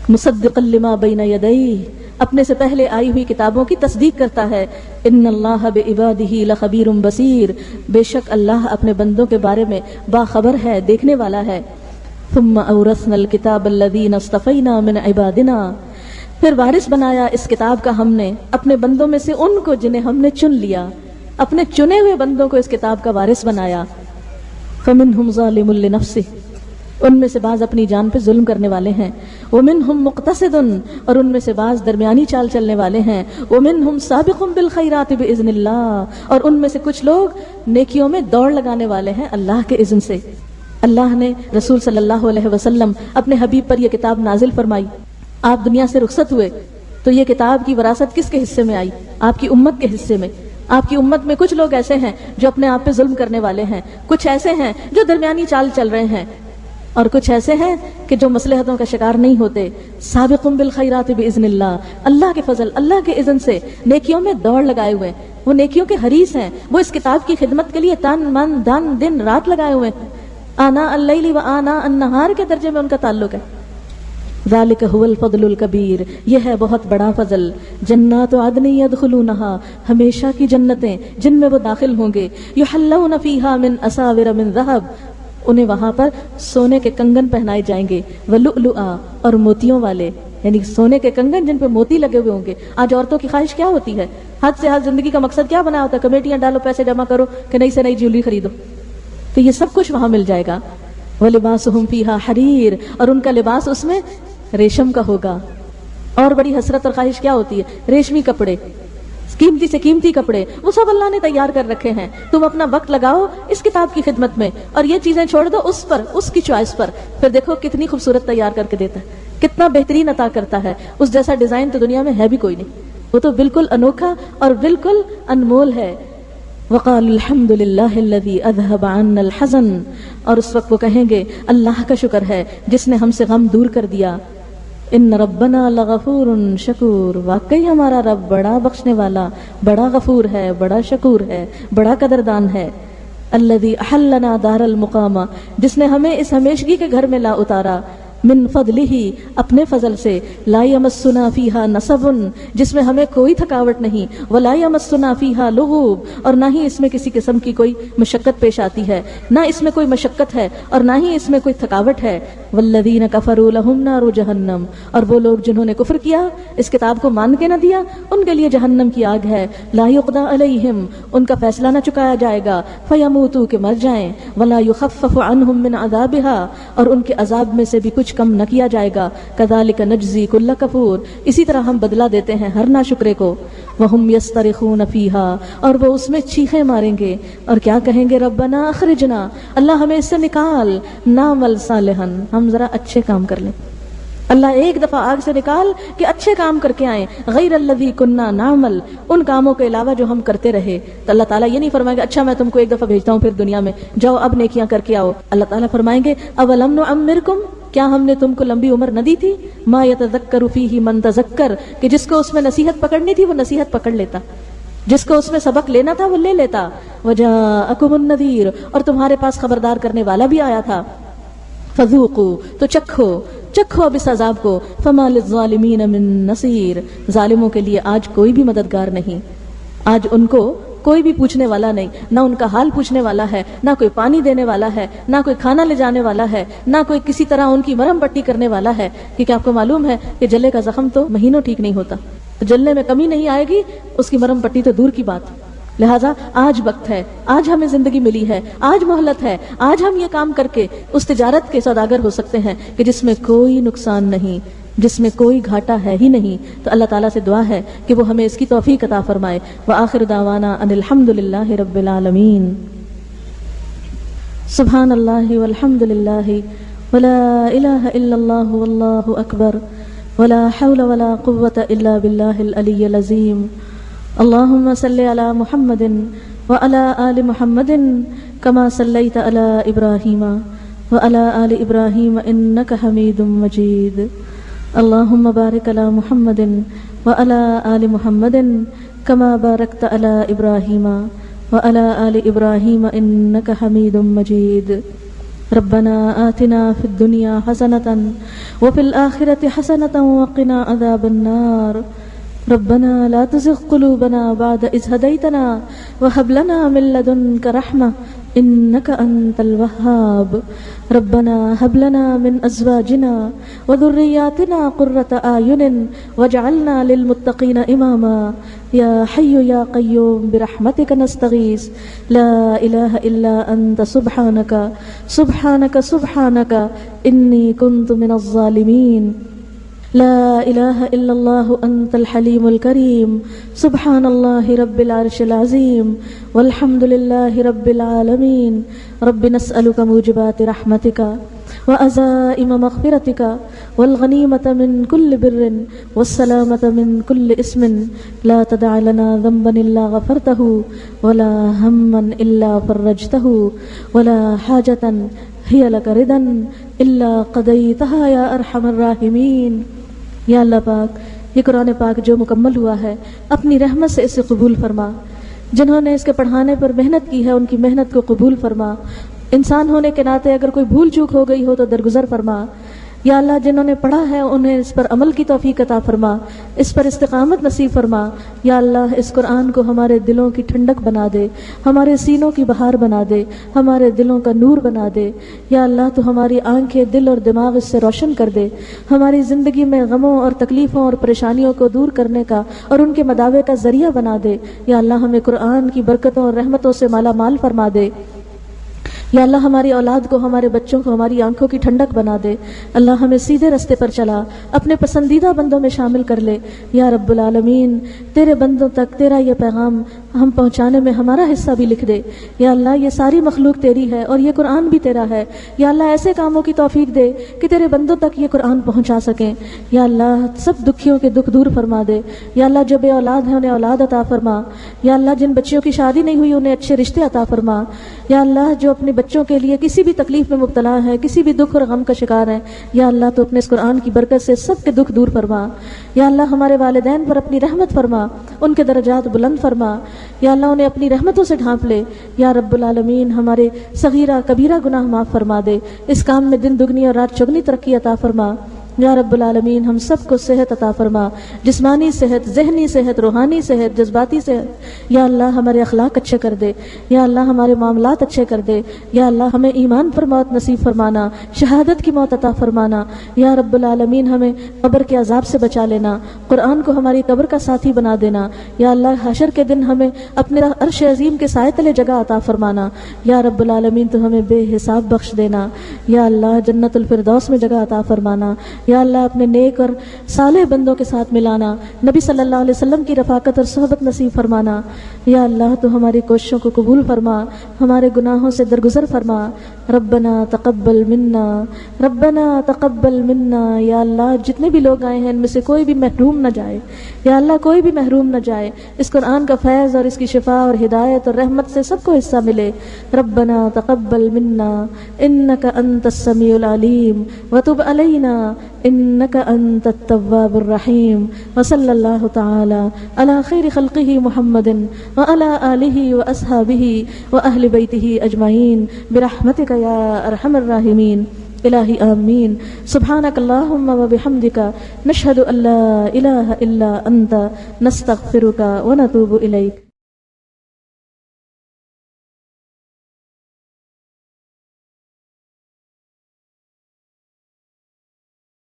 مصدقا لما بین یدیہ، اپنے سے پہلے آئی ہوئی کتابوں کی تصدیق کرتا ہے. ان اللہ بعبادہ لخبیر بصیر، بے شک اللہ اپنے بندوں کے بارے میں باخبر ہے، دیکھنے والا ہے. ثم اورثنا الکتاب الذین اصطفینا من عبادنا، پھر وارث بنایا اس کتاب کا ہم نے اپنے بندوں میں سے ان کو جنہیں ہم نے چن لیا، اپنے چنے ہوئے بندوں کو اس کتاب کا وارث بنایا. فمنہم ظالم لنفسہ، ان میں سے بعض اپنی جان پہ ظلم کرنے والے ہیں. ومنہم مقتصد، اور ان میں سے بعض درمیانی چال چلنے والے ہیں. ومنہم سابق بالخیرات باذن اللہ، اور ان میں سے کچھ لوگ نیکیوں میں دوڑ لگانے والے ہیں اللہ کے اذن سے. اللہ نے رسول صلی اللہ علیہ وسلم اپنے حبیب پر یہ کتاب نازل فرمائی. آپ دنیا سے رخصت ہوئے تو یہ کتاب کی وراثت کس کے حصے میں آئی؟ آپ کی امت کے حصے میں. آپ کی امت میں کچھ لوگ ایسے ہیں جو اپنے آپ پہ ظلم کرنے والے ہیں، کچھ ایسے ہیں جو درمیانی چال چل رہے ہیں، اور کچھ ایسے ہیں کہ جو مصلحتوں کا شکار نہیں ہوتے. سابقون بالخیرات باذن اللہ، اللہ کے فضل، اللہ کے اذن سے نیکیوں میں دوڑ لگائے ہوئے، وہ نیکیوں کے حریص ہیں. وہ اس کتاب کی خدمت کے لیے تن من دن دن رات لگائے ہوئے ہیں. آنا اللیل و آنا النہار کے درجے میں ان کا تعلق ہے. ذالک هو الفضل الکبیر، یہ ہے بہت بڑا فضل. جنات عدن یدخلونہا، ہمیشہ کی جنتیں جن میں وہ داخل ہوں گے. یحلون فیہا من اساور من ذہب، انہیں وہاں پر سونے کے کنگن پہنائے جائیں گے. ولؤلؤا، اور موتیوں والے، یعنی سونے کے کنگن جن پہ موتی لگے ہوئے ہوں گے. آج عورتوں کی خواہش کیا ہوتی ہے؟ حد سے حد زندگی کا مقصد کیا بنا ہوتا ہے؟ کمیٹیاں ڈالو، پیسے جمع کرو کہ نئی سے نئی جیولری خریدو. تو یہ سب کچھ وہاں مل جائے گا. وَلِبَاسُهُمْ فِيهَا حَرِيرٌ، اور ان کا لباس اس میں ریشم کا ہوگا. اور بڑی حسرت اور خواہش کیا ہوتی ہے؟ ریشمی کپڑے، قیمتی سے قیمتی کپڑے، وہ سب اللہ نے تیار کر رکھے ہیں. تم اپنا وقت لگاؤ اس کتاب کی خدمت میں اور یہ چیزیں چھوڑ دو اس پر، اس کی چوائس پر. پھر دیکھو کتنی خوبصورت تیار کر کے دیتا ہے، کتنا بہترین عطا کرتا ہے. اس جیسا ڈیزائن تو دنیا میں ہے بھی کوئی نہیں، وہ تو بالکل انوکھا اور بالکل انمول ہے. وَقَالُوا الْحَمْدُ لِلَّهِ الَّذِي أَذْهَبَ عَنَّا الْحَزَنَ، اور اس وقت وہ کہیں گے اللہ کا شکر ہے جس نے ہم سے غم دور کر دیا. ان ربنا لغفور شکور، واقعی ہمارا رب بڑا بخشنے والا، بڑا غفور ہے، بڑا شکور ہے، بڑا قدردان ہے. الذی احلنا دار المقامہ، جس نے ہمیں اس ہمیشگی کے گھر میں لا اتارا. من فضلہ، اپنے فضل سے. لا یمسنا فیہا نصب، جس میں ہمیں کوئی تھکاوٹ نہیں. ولا یمسنا فیہا لغوب، اور نہ ہی اس میں کسی قسم کی کوئی مشقت پیش آتی ہے، نہ اس میں کوئی مشقت ہے اور نہ ہی اس میں کوئی تھکاوٹ ہے. والذین کفروا لہم نار جہنم، اور وہ لوگ جنہوں نے کفر کیا، اس کتاب کو مان کے نہ دیا، ان کے لیے جہنم کی آگ ہے. لا یقضی علیہم، ان کا فیصلہ نہ چکایا جائے گا. فیموتوا، کہ مر جائیں. ولا یخفف عنہم من عذابہا، اور ان کے عذاب میں سے بھی کچھ کم نہ کیا جائے گا. کذالک نجزی کل کفور، اسی طرح ہم بدلہ دیتے ہیں ہر ناشکرے کو. وہم یصطرخون فیہا، اور وہ اس میں چیخیں ماریں گے اور کیا کہیں گے؟ ربنا اخرجنا، اللہ ہمیں اس سے نکال. نعمل صالحا، ہم ذرا اچھے کام کر لیں. اللہ ایک دفعہ آگ سے نکال کہ اچھے کام کر کے آئیں. غیر الذی کننا نعمل، ان کاموں کے علاوہ جو ہم کرتے رہے. تو اللہ تعالیٰ یہ نہیں فرمائیں گے اچھا میں تم کو ایک دفعہ بھیجتا ہوں پھر دنیا میں جاؤ اب نیکیاں کر کے آؤ. اللہ تعالیٰ فرمائیں گے اولم نعمرکم، کیا ہم نے تم کو لمبی عمر نہ دی تھی؟ ما یتذکر فیہ من تذکر، کہ جس کو اس میں نصیحت پکڑنی تھی وہ نصیحت پکڑ لیتا، جس کو اس میں سبق لینا تھا وہ لے لیتا. وجاءکم النذیر، اور تمہارے پاس خبردار کرنے والا بھی آیا تھا. فذوقوا، تو چکھو اب اس عذاب کو. فما للظالمین من نصیر، ظالموں کے لیے آج کوئی بھی مددگار نہیں. آج ان کو کوئی بھی پوچھنے والا نہیں، نہ ان کا حال پوچھنے والا ہے، نہ کوئی پانی دینے والا ہے، نہ کوئی کھانا لے جانے والا ہے، نہ کوئی کسی طرح ان کی مرہم پٹی کرنے والا ہے. کیونکہ آپ کو معلوم ہے کہ جلے کا زخم تو مہینوں ٹھیک نہیں ہوتا، جلنے میں کمی نہیں آئے گی، اس کی مرہم پٹی تو دور کی بات. لہٰذا آج وقت ہے، آج ہمیں زندگی ملی ہے، آج مہلت ہے، آج ہم یہ کام کر کے اس تجارت کے سوداگر ہو سکتے ہیں کہ جس میں کوئی نقصان نہیں، جس میں کوئی گھاٹا ہے ہی نہیں. تو اللہ تعالیٰ سے دعا ہے کہ وہ ہمیں اس کی توفیق عطا فرمائے. وآخر دعوانا ان الحمد للہ رب العالمین. سبحان اللہ والحمد للہ ولا الہ الا اللہ واللہ اکبر ولا حول ولا قوة الا باللہ العلی العظیم. اللہم صلی علی محمد وعلی آل محمد کما صلیت علی ابراہیم وعلی آل ابراہیم انک حمید مجید. اللہم بارک علی محمد وعلی آل محمد کما بارکت علی ابراہیم وعلی آل ابراہیم انک حمید مجید. ربنا آتنا فی الدنیا حسنة وفی الآخرة حسنة وقنا عذاب النار. ربنا لا تزغ قلوبنا بعد إذ هديتنا وهب لنا من لدنك رحمة إنك أنت الوهاب. ربنا هب لنا من أزواجنا وذرياتنا قرة أعين واجعلنا للمتقين إماما. يا حي يا قيوم برحمتك نستغيث لا إله إلا أنت سبحانك سبحانك سبحانك إني كنت من الظالمين. لا إله إلا الله أنت الحليم الكريم. سبحان الله رب العرش العظيم والحمد لله رب العالمين. رب نسألك موجبات رحمتك وعزائم مغفرتك والغنيمة من كل بر والسلامة من كل اسم. لا تدع لنا ذنبا إلا غفرته ولا هما إلا فرجته ولا حاجة هي لك ردا إلا قضيتها يا أرحم الراحمين. یا اللہ پاک، یہ قرآن پاک جو مکمل ہوا ہے اپنی رحمت سے اسے قبول فرما. جنہوں نے اس کے پڑھانے پر محنت کی ہے ان کی محنت کو قبول فرما. انسان ہونے کے ناطے اگر کوئی بھول چوک ہو گئی ہو تو درگزر فرما. یا اللہ جنہوں نے پڑھا ہے انہیں اس پر عمل کی توفیق عطا فرما، اس پر استقامت نصیب فرما۔ یا اللہ اس قرآن کو ہمارے دلوں کی ٹھنڈک بنا دے، ہمارے سینوں کی بہار بنا دے، ہمارے دلوں کا نور بنا دے۔ یا اللہ تو ہماری آنکھیں، دل اور دماغ اس سے روشن کر دے، ہماری زندگی میں غموں اور تکلیفوں اور پریشانیوں کو دور کرنے کا اور ان کے مداوع کا ذریعہ بنا دے۔ یا اللہ ہمیں قرآن کی برکتوں اور رحمتوں سے مالا مال فرما دے۔ یا اللہ ہماری اولاد کو، ہمارے بچوں کو ہماری آنکھوں کی ٹھنڈک بنا دے۔ اللہ ہمیں سیدھے رستے پر چلا، اپنے پسندیدہ بندوں میں شامل کر لے۔ یا رب العالمین تیرے بندوں تک تیرا یہ پیغام ہم پہنچانے میں ہمارا حصہ بھی لکھ دے۔ یا اللہ یہ ساری مخلوق تیری ہے اور یہ قرآن بھی تیرا ہے۔ یا اللہ ایسے کاموں کی توفیق دے کہ تیرے بندوں تک یہ قرآن پہنچا سکیں۔ یا اللہ سب دکھیوں کے دکھ دور فرما دے۔ یا اللہ جو بے اولاد ہیں انہیں اولاد عطا فرما۔ یا اللہ جن بچیوں کی شادی نہیں ہوئی انہیں اچھے رشتے عطا فرما۔ یا اللہ جو اپنے بچوں کے لیے کسی بھی تکلیف میں مبتلا ہے، کسی بھی دکھ اور غم کا شکار ہے، یا اللہ تو اپنے اس قرآن کی برکت سے سب کے دکھ دور فرما۔ یا اللہ ہمارے والدین پر اپنی رحمت فرما، ان کے درجات بلند فرما۔ یا اللہ انہیں اپنی رحمتوں سے ڈھانپ لے۔ یا رب العالمین ہمارے صغیرہ کبیرہ گناہ معاف فرما دے، اس کام میں دن دگنی اور رات چگنی ترقی عطا فرما۔ یا رب العالمین ہم سب کو صحت عطا فرما، جسمانی صحت، ذہنی صحت، روحانی صحت، جذباتی صحت۔ یا اللہ ہمارے اخلاق اچھے کر دے۔ یا اللہ ہمارے معاملات اچھے کر دے۔ یا اللہ ہمیں ایمان پر موت نصیب فرمانا، شہادت کی موت عطا فرمانا۔ یا رب العالمین ہمیں قبر کے عذاب سے بچا لینا، قرآن کو ہماری قبر کا ساتھی بنا دینا۔ یا اللہ حشر کے دن ہمیں اپنے عرش عظیم کے سائے تلے جگہ عطا فرمانا۔ یا رب العالمین تو ہمیں بے حساب بخش دینا۔ یا اللہ جنت الفردوس میں جگہ عطا فرمانا۔ یا اللہ اپنے نیک اور صالح بندوں کے ساتھ ملانا، نبی صلی اللہ علیہ وسلم کی رفاقت اور صحبت نصیب فرمانا۔ یا اللہ تو ہماری کوششوں کو قبول فرما، ہمارے گناہوں سے درگزر فرما۔ ربنا تقبل منا، ربنا تقبل منا۔ یا اللہ جتنے بھی لوگ آئے ہیں ان میں سے کوئی بھی محروم نہ جائے۔ یا اللہ کوئی بھی محروم نہ جائے، اس قرآن کا فیض اور اس کی شفا اور ہدایت اور رحمت سے سب کو حصہ ملے۔ ربنا تقبل منا انک انت السمیع العلیم وتب علینا انک انت التواب الرحیم۔ وصلی اللہ تعالی علی خیر خلقہ محمد وعلی آلہ واصحابہ واہل بیتہ اجمعین برحمتک یا ارحم الراحمین۔ الہی آمین۔ سبحانک اللہم وبحمدک نشہد ان لا الہ الا انت نستغفرک ونتوب الیک۔